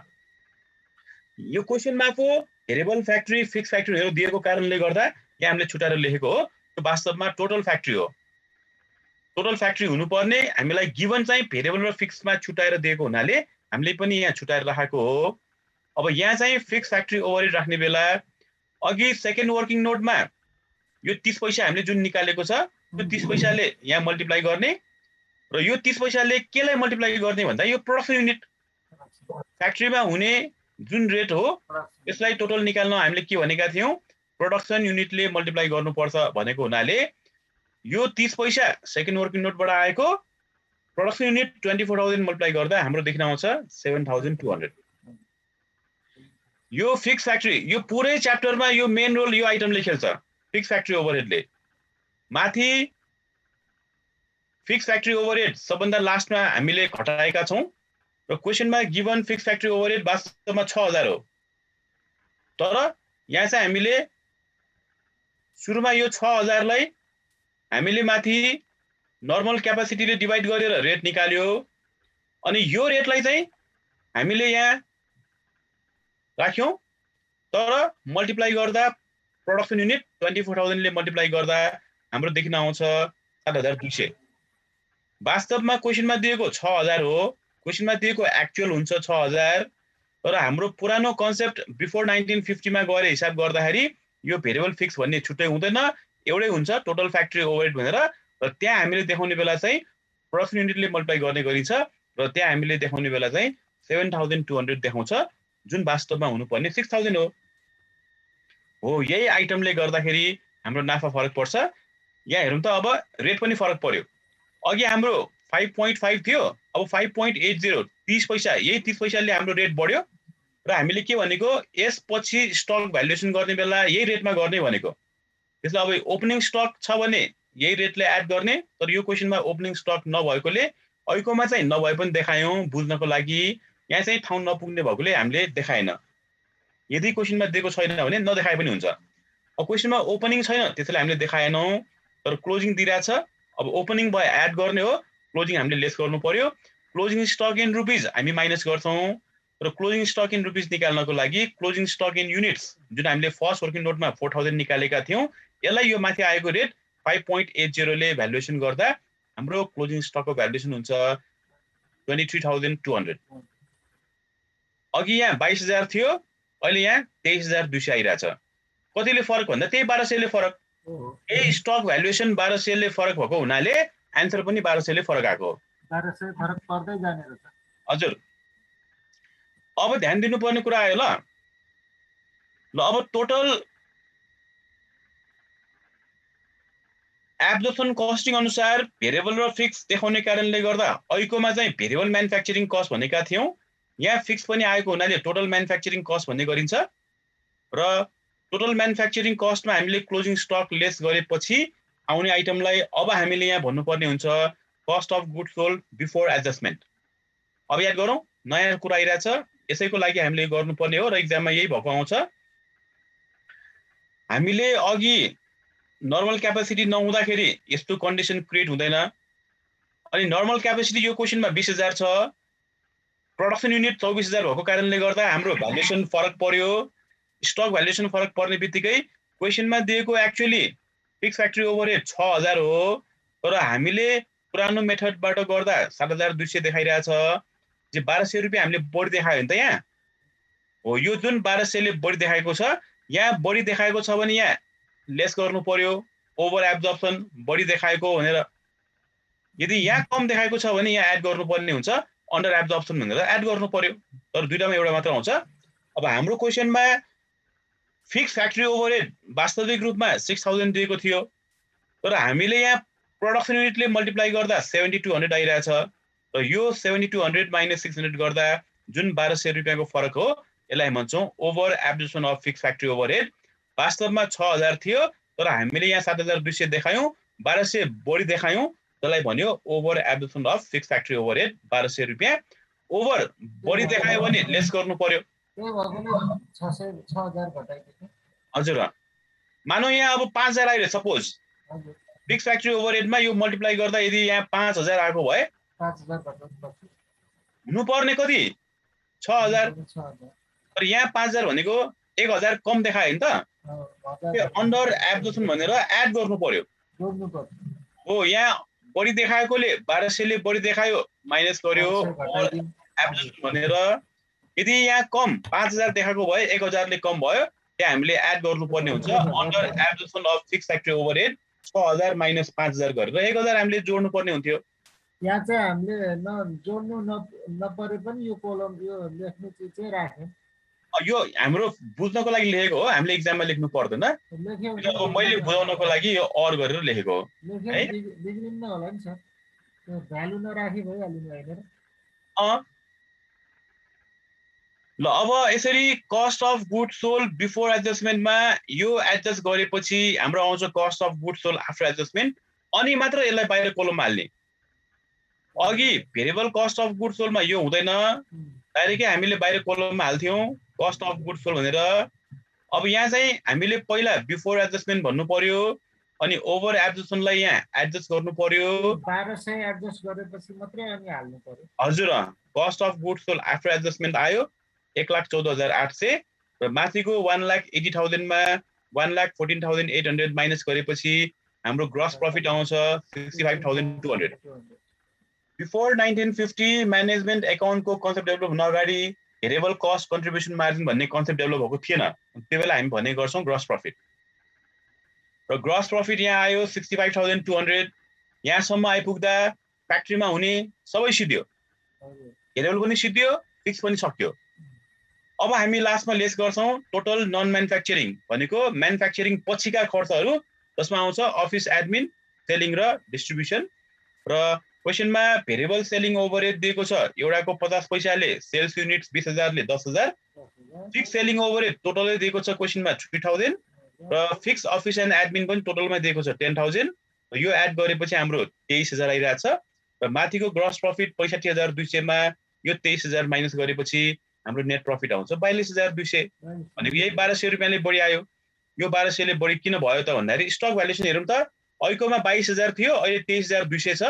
यो क्वेसनमा पो भेरिएबल फ्याक्ट्री फिक्स फ्याक्ट्रीहरू दिएको कारणले गर्दा यहाँ हामीले छुटाएर लेखेको हो। त्यो वास्तवमा टोटल फ्याक्ट्री हो। टोटल फ्याक्ट्री हुनुपर्ने हामीलाई गिभन चाहिँ भेरिएबल र फिक्समा छुटाएर दिएको हुनाले हामीले पनि यहाँ छुटाएर राखेको हो। अब यहाँ चाहिँ फिक्स फ्याक्ट्री ओभरहेड राख्ने बेला अघि सेकेन्ड वर्किङ नोटमा यो 30 पैसा हामीले जुन निकालेको छ त्यो 30 पैसाले यहाँ मल्टिप्लाई गर्ने र यो 30 पैसाले केलाई मल्टिप्लाई गर्ने भन्दा यो प्रोडक्सन युनिट फ्याक्ट्रीमा हुने जुन रेट हो यसलाई टोटल निकाल्न हामीले के भनेका थियौं प्रोडक्सन युनिटले मल्टिप्लाई गर्नुपर्छ भनेको हुनाले यो 30 पैसा सेकेन्ड वर्किङ नोटबाट आएको प्रोडक्सन युनिट 24000 मल्टिप्लाई गर्दा हाम्रो देखिन आउँछ 7200 यो फिक्स फ्याक्ट्री यो पुरै च्याप्टरमा यो मेन रोल यो आइटमले खेल्छ फिक्स फ्याक्ट्री ओभरहेडले माथि फिक्स फ्याक्ट्री ओभरहेड सबभन्दा लास्टमा हामीले घटाएका छौं र क्वेशनमा गिवन फिक्स फ्याक्ट्री ओभरहेड वास्तवमा 6000 हो तर यहाँ चाहिँ हामीले सुरुमा यो 6000 लाई हामीले माथि नर्मल क्यापासिटीले डिवाइड गरेर रेट निकाल्यो अनि यो रेटलाई चाहिँ हामीले यहाँ राख्यौं तर मल्टिप्लाई गर्दा प्रोडक्सन युनिट 24000 ले मल्टिप्लाई गर्दा हाम्रो देखिन आउँछ 7200 वास्तवमा क्वेशनमा दिएको 6000 हो क्वेशनमा दिएको एक्चुअल हुन्छ 6000 तर हाम्रो पुरानो कन्सेप्ट बिफोर 1950 मा गएर हिसाब गर्दाखेरि यो भेरिएबल फिक्स भन्ने छुट्टै हुँदैन एउटै हुन्छ टोटल फ्याक्ट्री ओभरहेड भनेर र त्यहाँ हामीले देखाउने बेला चाहिँ प्रोडक्सन युनिटले मल्टिप्लाई गर्ने गरिन्छ र त्यहाँ हामीले देखाउने बेला चाहिँ 7200 देखाउँछ जुन वास्तवमा हुनुपर्ने 6000 हो यही आइटमले गर्दाखेरि हाम्रो नाफा फरक पर्छ यहाँ हेरौँ त अब रेट पनि फरक पर्यो अघि हाम्रो 5.5 थियो अब 5.80 30 पैसा यही 30 पैसाले हाम्रो रेट बढ्यो र हामीले के भनेको यसपछि स्टक भ्यालुएसन गर्ने बेला यही रेटमा गर्ने भनेको त्यसलाई अब ओपनिङ स्टक छ भने यही रेटले एड गर्ने तर यो क्वेशनमा ओपनिङ स्टक नभएकोले अहिलेकोमा चाहिँ नभए पनि देखायौं बुझ्नको लागि यहाँ चाहिँ ठाउँ नपुग्ने भएकोले हामीले देखाएन यदि क्वेशनमा दिएको छैन भने नदेखाए पनि हुन्छ अब क्वेशनमा ओपनिङ छैन त्यसैले हामीले देखाएनौं तर क्लोजिङ दिइराछ अब ओपनिङ भयो एड गर्ने हो क्लोजिङ हामीले लेस गर्नु पर्यो क्लोजिङ स्टक इन रुपीज हामी माइनस गर्छौं र क्लोजिङ स्टक इन रुपीज निकाल्नको लागि क्लोजिङ स्टक इन युनिट्स जुन हामीले फर्स्ट वर्किङ नोटमा 4000 निकालेका थियौं यसलाई यो माथि आएको रेट 5.80 ले भ्यालुएसन गर्दा हाम्रो क्लोजिङ स्टकको भ्यालुएसन हुन्छ 23200 अघि यहाँ 22000 थियो अहिले यहाँ 23200 आइराछ कतिले फरक भन्दा त्यही 1200 ले फरक यही स्टक भ्यालुएसन 1200 ले फरक भएको हुनाले आन्सर पनि 1200 ले फरक आको 1200 फरक पर्दै जाने रहेछ हजुर अब ध्यान दिनुपर्ने कुरा आयो ल अब टोटल एब्जर्प्सन कस्टिङ अनुसार भेरिएबल र फिक्स देखाउने कारणले गर्दा अहिलेकोमा चाहिँ भेरिएबल म्यानुफ्याक्चरिङ कस्ट भनेका थियौं यहाँ फिक्स पनि आएको हुनाले टोटल म्यानुफ्याक्चरिङ कस्ट भन्ने गरिन्छ र टोटल म्यानुफ्याक्चरिङ कस्टमा हामीले क्लोजिङ स्टक लेस गरेपछि आउने आइटमलाई अब हामीले यहाँ भन्नुपर्ने हुन्छ cost of goods sold before adjustment अब याद गरौँ नयाँ कुरा आइराछ यसैको लागि हामीले गर्नुपर्ने हो र एक्जाममा यही भएको आउँछ हामीले अघि नर्मल क्यापासिटी नहुँदाखेरि यस्तो कन्डिसन क्रिएट हुँदैन अनि नर्मल क्यापासिटी यो क्वेशनमा 20000 छ प्रोडक्सन युनिट 24000 भएको कारणले गर्दा हाम्रो भ्यालुएसन फरक पर्यो स्टक भ्यालुएसन फरक पर्ने बित्तिकै क्वेशनमा दिएको एक्चुअली फिक्स फ्याक्ट्री ओभरहेड 6000 हो तर हामीले पुरानो मेथडबाट गर्दा 7200 देखाइरहेछ जे 1200 रुपैयाँ हामीले बढी देखायो नि त यहाँ हो यो जुन 1200 ले बढी देखाएको छ यहाँ बढी देखाएको छ भने यहाँ लेस गर्नु पर्यो ओभर एब्जर्प्सन बढी देखाएको भनेर यदि यहाँ कम देखाएको छ भने यहाँ एड गर्नुपर्ने हुन्छ अन्डर एब्जर्प्सन भनेर एड गर्नु पर्यो तर दुईटामा एउटा मात्र आउँछ अब हाम्रो क्वेशनमा फिक्स फ्याक्ट्री ओभरहेड वास्तविक रूपमा 6000 दिएको थियो तर हामीले यहाँ प्रोडक्सन युनिटले मल्टिप्लाई गर्दा 7200 आइरहेछ र यो 7200 माइनस 600 गर्दा जुन 1200 रुपैयाँको फरक हो यसलाई भन्छौं over absorption of fixed factory overhead वास्तवमा 6000 थियो तर हामीले यहाँ 7200 देखायौं 1200 बढी देखायौं त्यसलाई भन्यो over absorption of fixed factory overhead 1200 रुपैयाँ ओभर बढी देखायो भने लेस गर्नु पर्यो त्यही भएकोले 6000 घटाइदियो हजुर मानौ यहाँ अब 5000 आइले सपोज हजुर फिक्स फ्याक्ट्री ओभरहेडमा यो मल्टिप्लाई गर्दा यदि यहाँ 5000 आएको भए 5000 घटाउनु पर्छ हुनु पर्ने कति 6000 6000 तर यहाँ 5000 भनेको 1000 कम देखायो नि त अन्डर एब्जर्प्सन भनेर एड गर्नु पर्यो जोड्नु पर्छ हो यहाँ बढी देखाएकोले 1200 ले बढी देखायो माइनस गर्यो एब्जर्प्सन भनेर यदि यहाँ कम 5000 देखाएको भए 1000 ले कम भयो त्यहाँ हामीले एड गर्नुपर्ने हुन्छ under absorption of fixed factory overhead 6000 minus 5000 गरेर 1000 हामीले जोड्नु पर्ने हुन्थ्यो। यहाँ चाहिँ हामीले जोड्नु नपरे पनि यो कोलम यो लेख्ने चिज चाहिँ राख्यौँ। यो हाम्रो बुझ्नको लागि लेखेको हो, हामीले एक्जाममा लेख्नु पर्दैन। लेख्यौँ अब मैले बुझाउनको लागि यो अर गरेर लेखेको हो है। बिग्रिन्न होला नि सर, त्यो भ्यालु नराखी भइहाल्यो नि होइन र? ल अब यसरी cost of good sold before एडजस्टमेन्टमा यो एडजस्ट गरेपछि हाम्रो आउँछ cost of good sold after adjustment, अनि मात्र यसलाई बाहिर कोलममा हाल्ने। अघि भेरिएबल कस्ट अफ गुड सोल्डमा यो हुँदैन, डाइरेक्टै हामीले बाहिर कोलममा हाल्थ्यौँ कस्ट अफ गुड सोल्ड भनेर। अब यहाँ चाहिँ हामीले पहिला बिफोर एडजस्टमेन्ट भन्नु पर्यो, अनि ओभर एडजस्टमेन्टलाई यहाँ एडजस्ट गर्नु पर्यो। 1200 एडजस्ट गरेपछि मात्रै अनि हाल्नु पर्यो। हजुर, cost of good sold after adjustment आयो 1,14,800 र माथिको 1,80,000 मा 1,14,800 माइनस गरेपछि हाम्रो ग्रस प्रफिट आउँछ 65,200। बिफोर 1950 म्यानेजमेन्ट एकाउन्टको कन्सेप्ट डेभलप हुन अगाडि भेरिएबल कस्ट कन्ट्रिब्युसन मार्जिन भन्ने कन्सेप्ट डेभलप भएको थिएन। त्यो बेला हामी भन्ने गर्छौँ ग्रस प्रफिट, र ग्रस प्रफिट यहाँ आयो 65,200। यहाँसम्म आइपुग्दा फ्याक्ट्रीमा हुने सबै सिद्धियो, भेरिएबल पनि सिद्धियो, फिक्स पनि सक्यो। अब हामी लास्टमा लेस गर्छौँ टोटल नन म्यानुफ्याक्चरिङ भनेको म्यानुफ्याक्चरिङ पछिका खर्चहरू, जसमा आउँछ अफिस एडमिन, सेलिङ र डिस्ट्रिब्युसन। र क्वेसनमा भेरिएबल सेलिङ ओभरहेड दिएको छ एउटाको 50 पैसाले, सेल्स युनिट्स 20,000 ले 10,000, फिक्स सेलिङ ओभरहेड टोटलै दिएको छ क्वेसनमा 3,000 र फिक्स अफिस एन्ड एडमिन पनि टोटलमा दिएको छ 10,000। यो एड गरेपछि हाम्रो 23,000 आइरहेको छ र माथिको ग्रस प्रफिट 65,200 मा यो 23,000 माइनस गरेपछि हाम्रो नेट प्रफिट आउँछ 42,200। भनेको यही 1200 रुपियाँले बढी आयो। यो 1200 ले बढी किन भयो त भन्दाखेरि स्टक भ्यालुएसन हेरौँ त, अहिलेकोमा 22,000 थियो, अहिले 23,200 छ।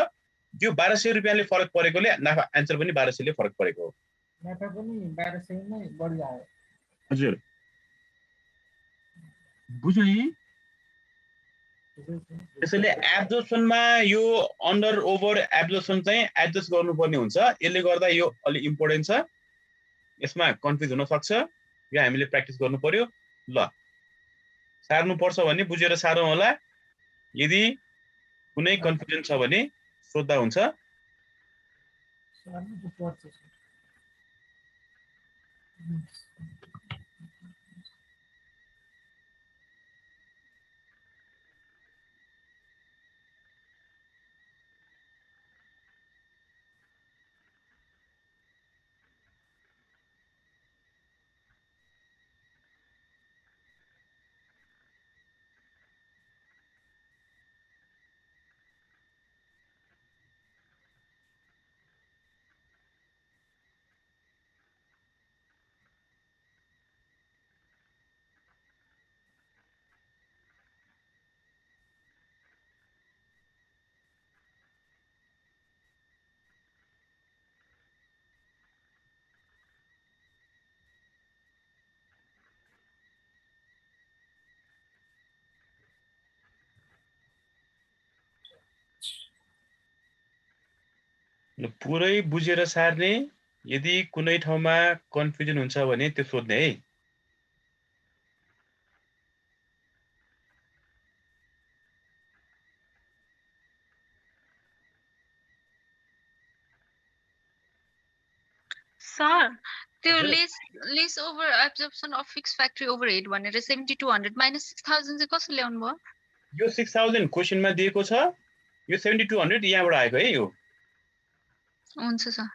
यो 1200 रुपियाँले फरक परेकोले नाफा एन्सर पनि 1200 ले फरक परेको हो। नाफा पनि 1200 नै बढी आयो। हजुर बुझ्यो है। त्यसैले एब्जर्प्सनमा यो अन्डर ओभर एब्जर्प्सन चाहिँ एडजस्ट गर्नुपर्ने हुन्छ। यसले गर्दा यो अलि इम्पोर्टेन्ट छ, यसमा कन्फ्युज हुन सक्छ, यो हामीले प्र्याक्टिस गर्नु पर्यो। ल सार्नु पर्छ भने बुझेर सारौँ होला, यदि कुनै कन्फ्युजन छ भने सोध्दा हुन्छ। पुरै बुझेर सार्ने, यदि कुनै ठाउँमा कन्फ्युजन हुन्छ भने त्यो सोध्ने है। सर त्यो lace over absorption of fixed factory overhead भनेर 7200 माइनस 6000 चाहिँ कसले ल्याउनु भयो? यो 6000 क्वेसनमा दिएको छ, यो 7200 यहाँबाट आएको है। यो हुन्छ सर।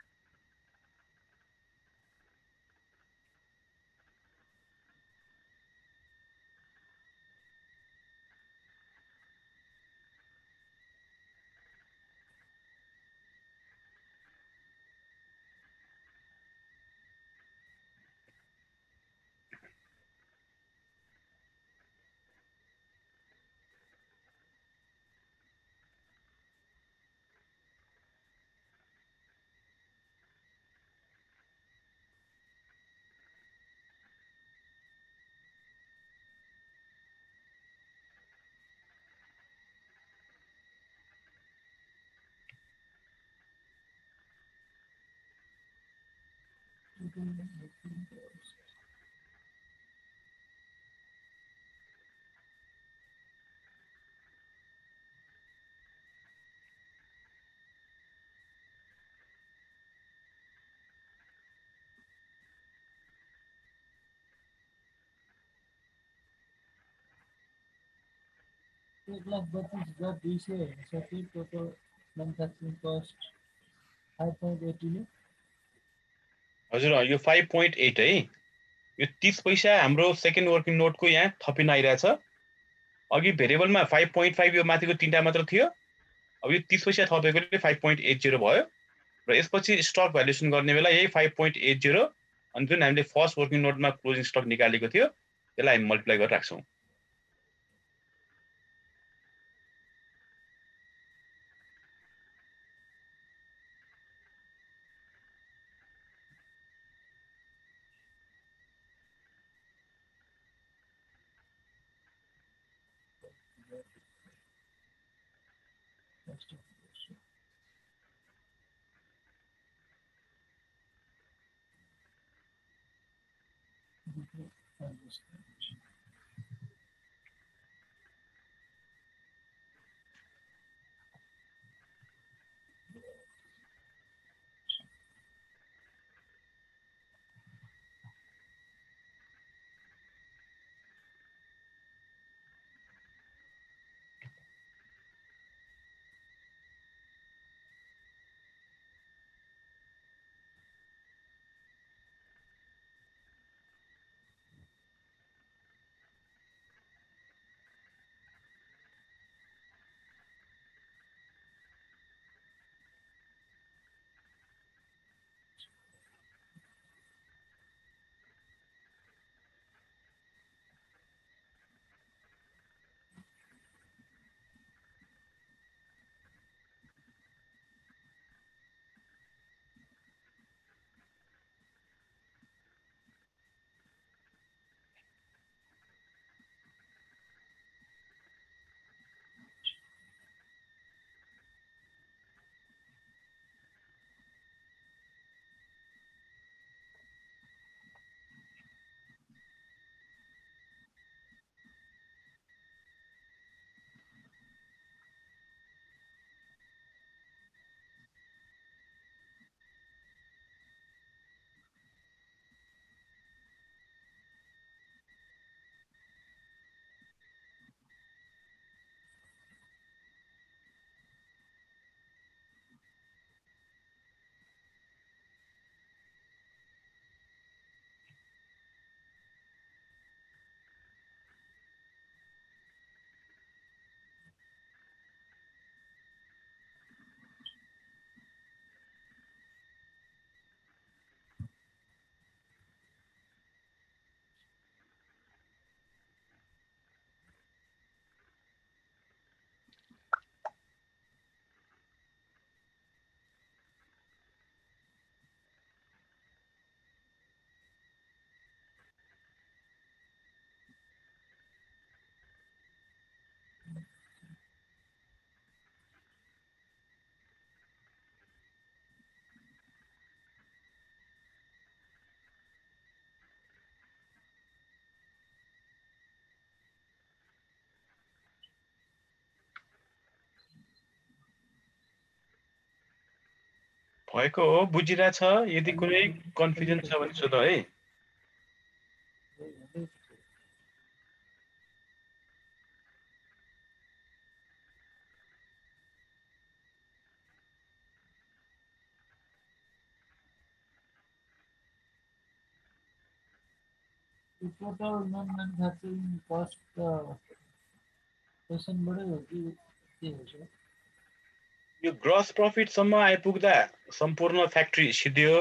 1,32,200 total manufacturing cost 5.80 ने हजुर यो 5.8 है यो 30 पैसा हाम्रो सेकेन्ड वर्किङ नोटको यहाँ थपिन आइरहेछ अघि भेरिएबलमा 5.5 यो माथिको तीनटा मात्र थियो अब यो 30 पैसा थपेकोले 5.80 भयो र यसपछि स्टक भ्यालुएसन गर्ने बेला यही 5.80 अनि जुन हामीले फर्स्ट वर्किङ नोटमा क्लोजिङ स्टक निकालेको थियो त्यसलाई हामी मल्टिप्लाई गरेर राख्छौं भएको हो बुझिरा छ यदि कुनै कन्फ्युजन छ भने सोध है total non-manufacturing cost क्वेशन बढी हो कि के हो सर यो ग्रस प्रॉफिट सम्म आइपुग्दा सम्पूर्ण फ्याक्ट्री सिद्धियो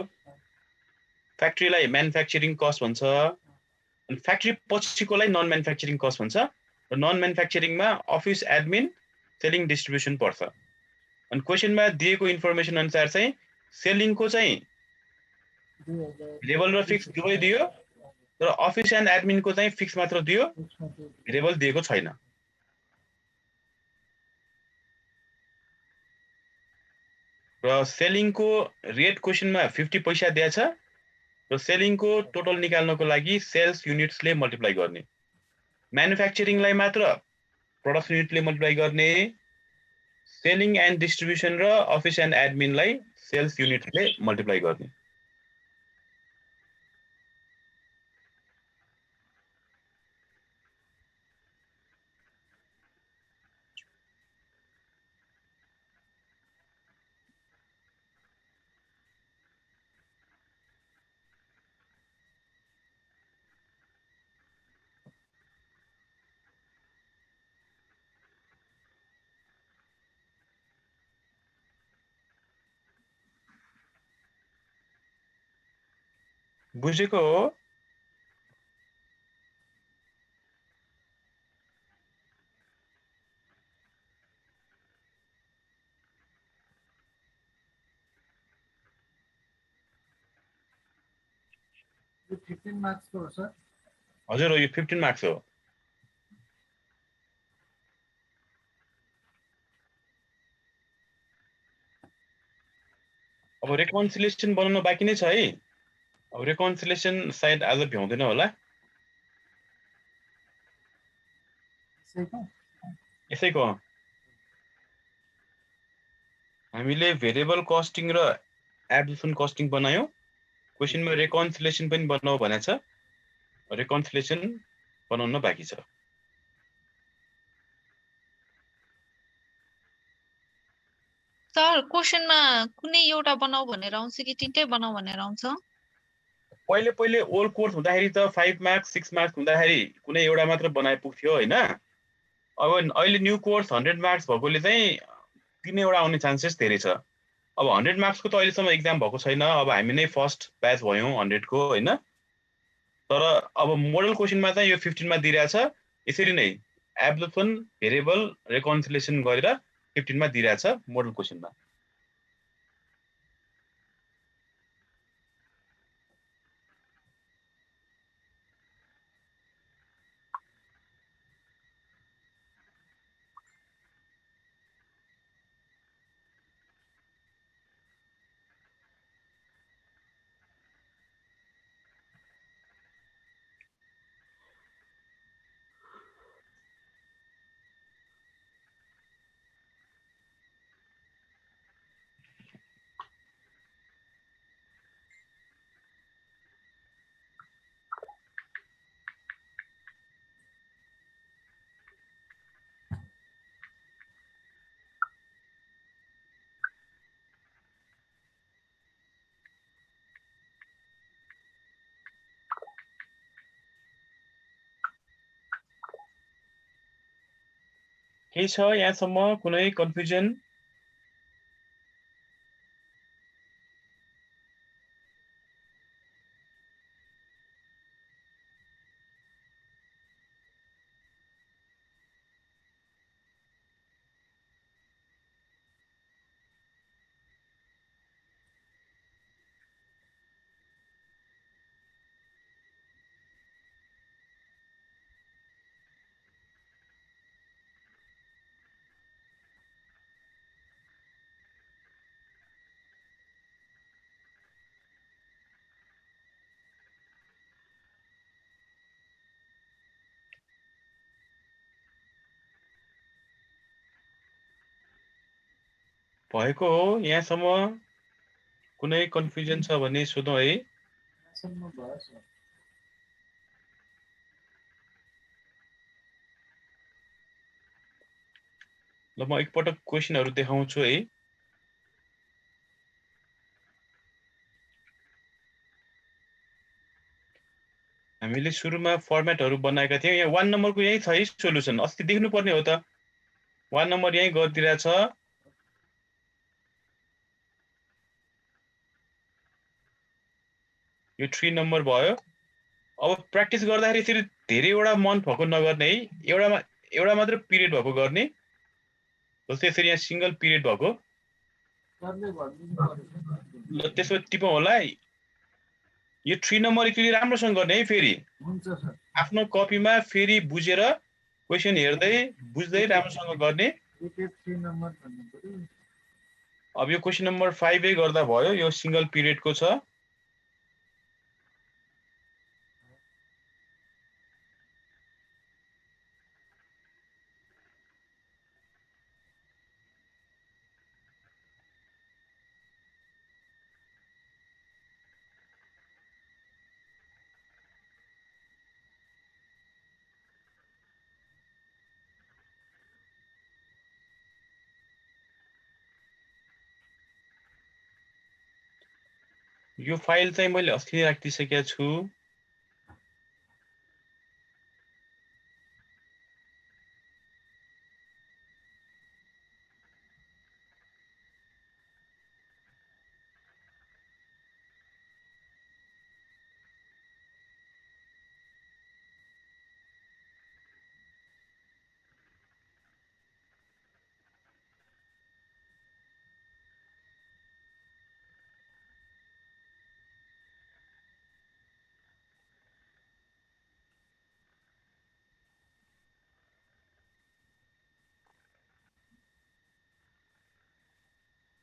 फ्याक्ट्रीलाई म्यानुफ्याक्चरिङ कस्ट भन्छ अनि फ्याक्ट्री पछिकोलाई नन म्यानुफ्याक्चरिङ कस्ट भन्छ र नन म्यानुफ्याक्चरिङमा अफिस एडमिन सेलिङ डिस्ट्रिब्युसन पर्छ अनि क्वेशनमा दिएको इन्फर्मेसन अनुसार चाहिँ सेलिङको चाहिँ भेरिएबल र फिक्स दुवै दियो तर अफिस एन्ड एडमिनको चाहिँ फिक्स मात्र दियो भेरिएबल दिएको छैन र सेलिङको रेट क्वेशनमा 50 पैसा दिएछ र सेलिङको टोटल निकाल्नको लागि सेल्स युनिट्सले मल्टिप्लाई गर्ने, म्यानुफ्याक्चरिङलाई मात्र प्रोडक्सन युनिटले मल्टिप्लाई गर्ने, सेलिङ एन्ड डिस्ट्रिब्युसन र अफिस एन्ड एडमिनलाई सेल्स युनिटले मल्टिप्लाई गर्ने। बुझेको हो? यो 15 मार्क्स को हो सर? हजुर हो, यो 15 मार्क्स हो। अब रेकन्सिलिएसन बनाउन बाँकी नै छ है। अब रेकन्सिलिएसन सायद आज भ्याउँदैन होला। यसैको हामीले भेरिएबल कस्टिङ र एब्जर्प्सन कस्टिङ बनायौं। क्वेशनमा रेकन्सिलिएसन पनि बनाऊ भनेको छ, रेकन्सिलिएसन बनाउन बाँकी छ। सर क्वेशनमा कुनै एउटा बनाऊ भनेर आउँछ कि तिनटै बनाऊ भनेर आउँछ? पहिले पहिले ओल्ड कोर्स हुँदाखेरि त 5 मार्क्स 6 मार्क्स हुँदाखेरि कुनै एउटा मात्र बनाए पुग्थ्यो हैन। अब अहिले न्यू कोर्स 100 मार्क्स भएकोले चाहिँ 3 वटा आउने चान्सेस धेरै छ। अब 100 मार्क्स को त अहिलेसम्म एक्जाम भएको छैन। अब हामी नै फर्स्ट ब्याच भयौं 100 को हैन। तर अब मोडल क्वेशनमा चाहिँ यो 15 मा दिइरहेछ। यसरी नै एब्जर्प्सन, भेरिएबल, रेकन्सिलिएसन गरेर 15 मा दिइरहेछ मोडल क्वेशनमा। के छ यहाँसम्म कुनै कन्फ्युजन? भएको हो यहाँसम्म? कुनै कन्फ्युजन छ भने सोधौं है। यहाँसम्म भयो सर। ल म एकपटक क्वेशनहरु देखाउँछु है। हामीले सुरुमा फर्मेटहरु बनाएका थियौं। यहाँ 1 नम्बरको यही छ है सोलुसन। अस्ति देख्नु पर्ने हो त। 1 नम्बर यही गरिदिरहेछ। यो 3 नम्बर भयो। अब प्र्याक्टिस गर्दाखेरि यसरी धेरैवटा मन्थ भएको नगर्ने है। एउटा मात्र पिरियड भएको गर्ने। जस्तै यसरी यहाँ सिंगल पिरियड भएको। सरले भनिदिनु पर्यो। ल त्यसो टिपौं होला। यो 3 नम्बर एकचोटी राम्रोसँग गर्ने है फेरि। हुन्छ सर। आफ्नो कपीमा फेरि बुझेर क्वेशन हेर्दै बुझ्दै राम्रोसँग गर्ने। एक 3 नम्बर भन्नु पर्यो। अब यो क्वेशन नम्बर 5 गर्दा भयो। यो सिंगल पिरियड को छ। यो फाइल चाहिँ मैले अस्ति राखिसकेको छु।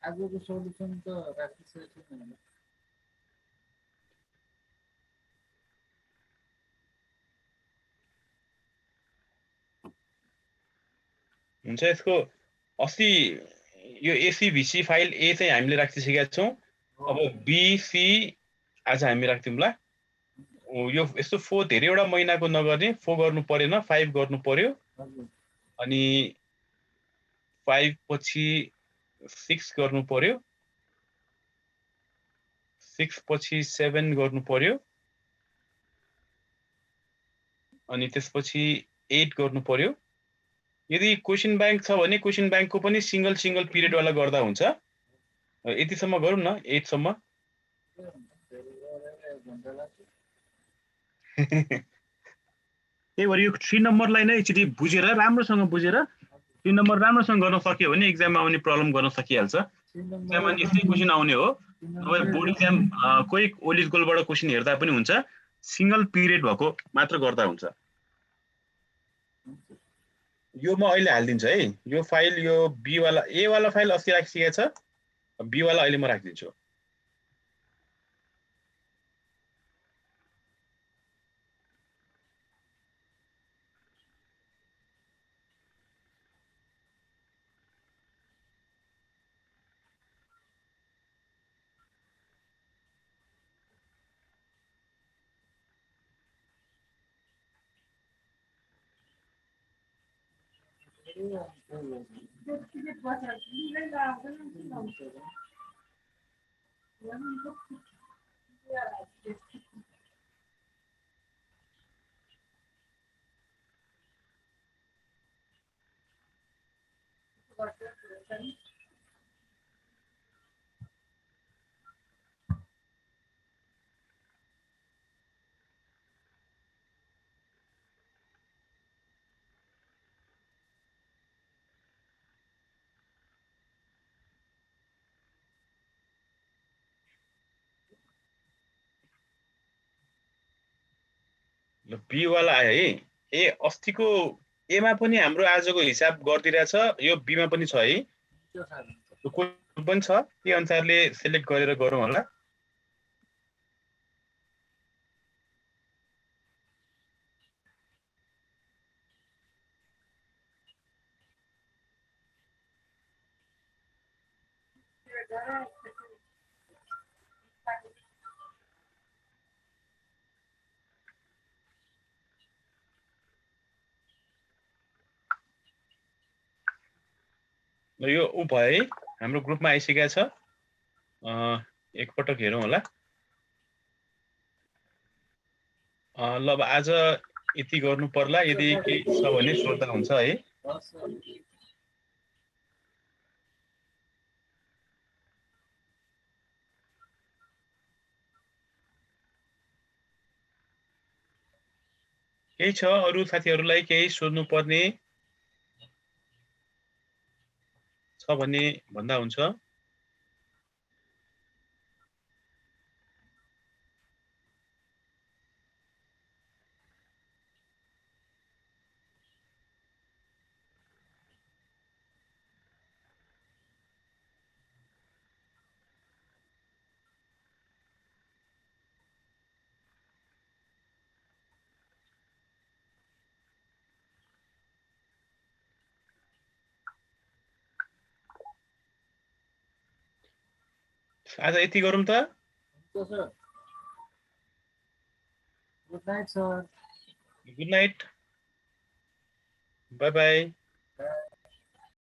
आजको सोलुसन त राखिसकेको छैन होला। हुन्छ, यसको अस्ति यो एसीभीसी फाइल ए चाहिँ हामीले राखिसकेका छौँ। अब बीसी आज हामी राख्दिउँला। यो यस्तो 4 धेरैवटा महिनाको नगर्ने, 4 गर्नु परेन, 5 गर्नु पर्यो। हजुर अनि 5 पछि 6 गर्नु पर्यो, 6 पछि 7 गर्नु पर्यो, अनि त्यसपछि 8 गर्नु पर्यो। यदि क्वेसन ब्याङ्क छ भने क्वेसन ब्याङ्कको पनि सिंगल पिरियड वाला गर्दा हुन्छ। यतिसम्म गरौँ न, 8 सम्म। त्यही भएर यो 3 नम्बरलाई नै एकचोटि बुझेर राम्रोसँग बुझेर 3 नम्बर राम्रोसँग गर्न सक्यो भने एक्जाममा आउने प्रब्लम गर्न सकिहाल्छ। एक्जाममा यस्तै क्वेसन आउने हो। अब बोर्ड एक्जाम कोही ओलिज गोलबाट क्वेसन हेर्दा पनि हुन्छ, सिंगल पिरियड भएको मात्र गर्दा हुन्छ। यो म अहिले हालिदिन्छु है। यो फाइल, यो बी वाला, ए वाला फाइल अस्ति राखिसकेको छ, बी वाला अहिले म राखिदिन्छु। ल बी वाला आयो है। ए अस्तिको एमा पनि हाम्रो आजको हिसाब गरिदिरहेछ, यो बीमा पनि छ है। कोही पनि छ, त्यही अनुसारले सिलेक्ट गरेर गरौँ होला। ल यो उ भयो है, हाम्रो ग्रुपमा आइसकेको छ। एकपटक हेरौँ होला। ल अब आज यति गर्नु पर्ला, यदि केही छ भने सोध्दा हुन्छ है। केही छ अरू साथीहरूलाई केही सोध्नु पर्ने छ भने भन्दा हुन्छ। आज यति गरौँ त। Good night sir. Good night, by by.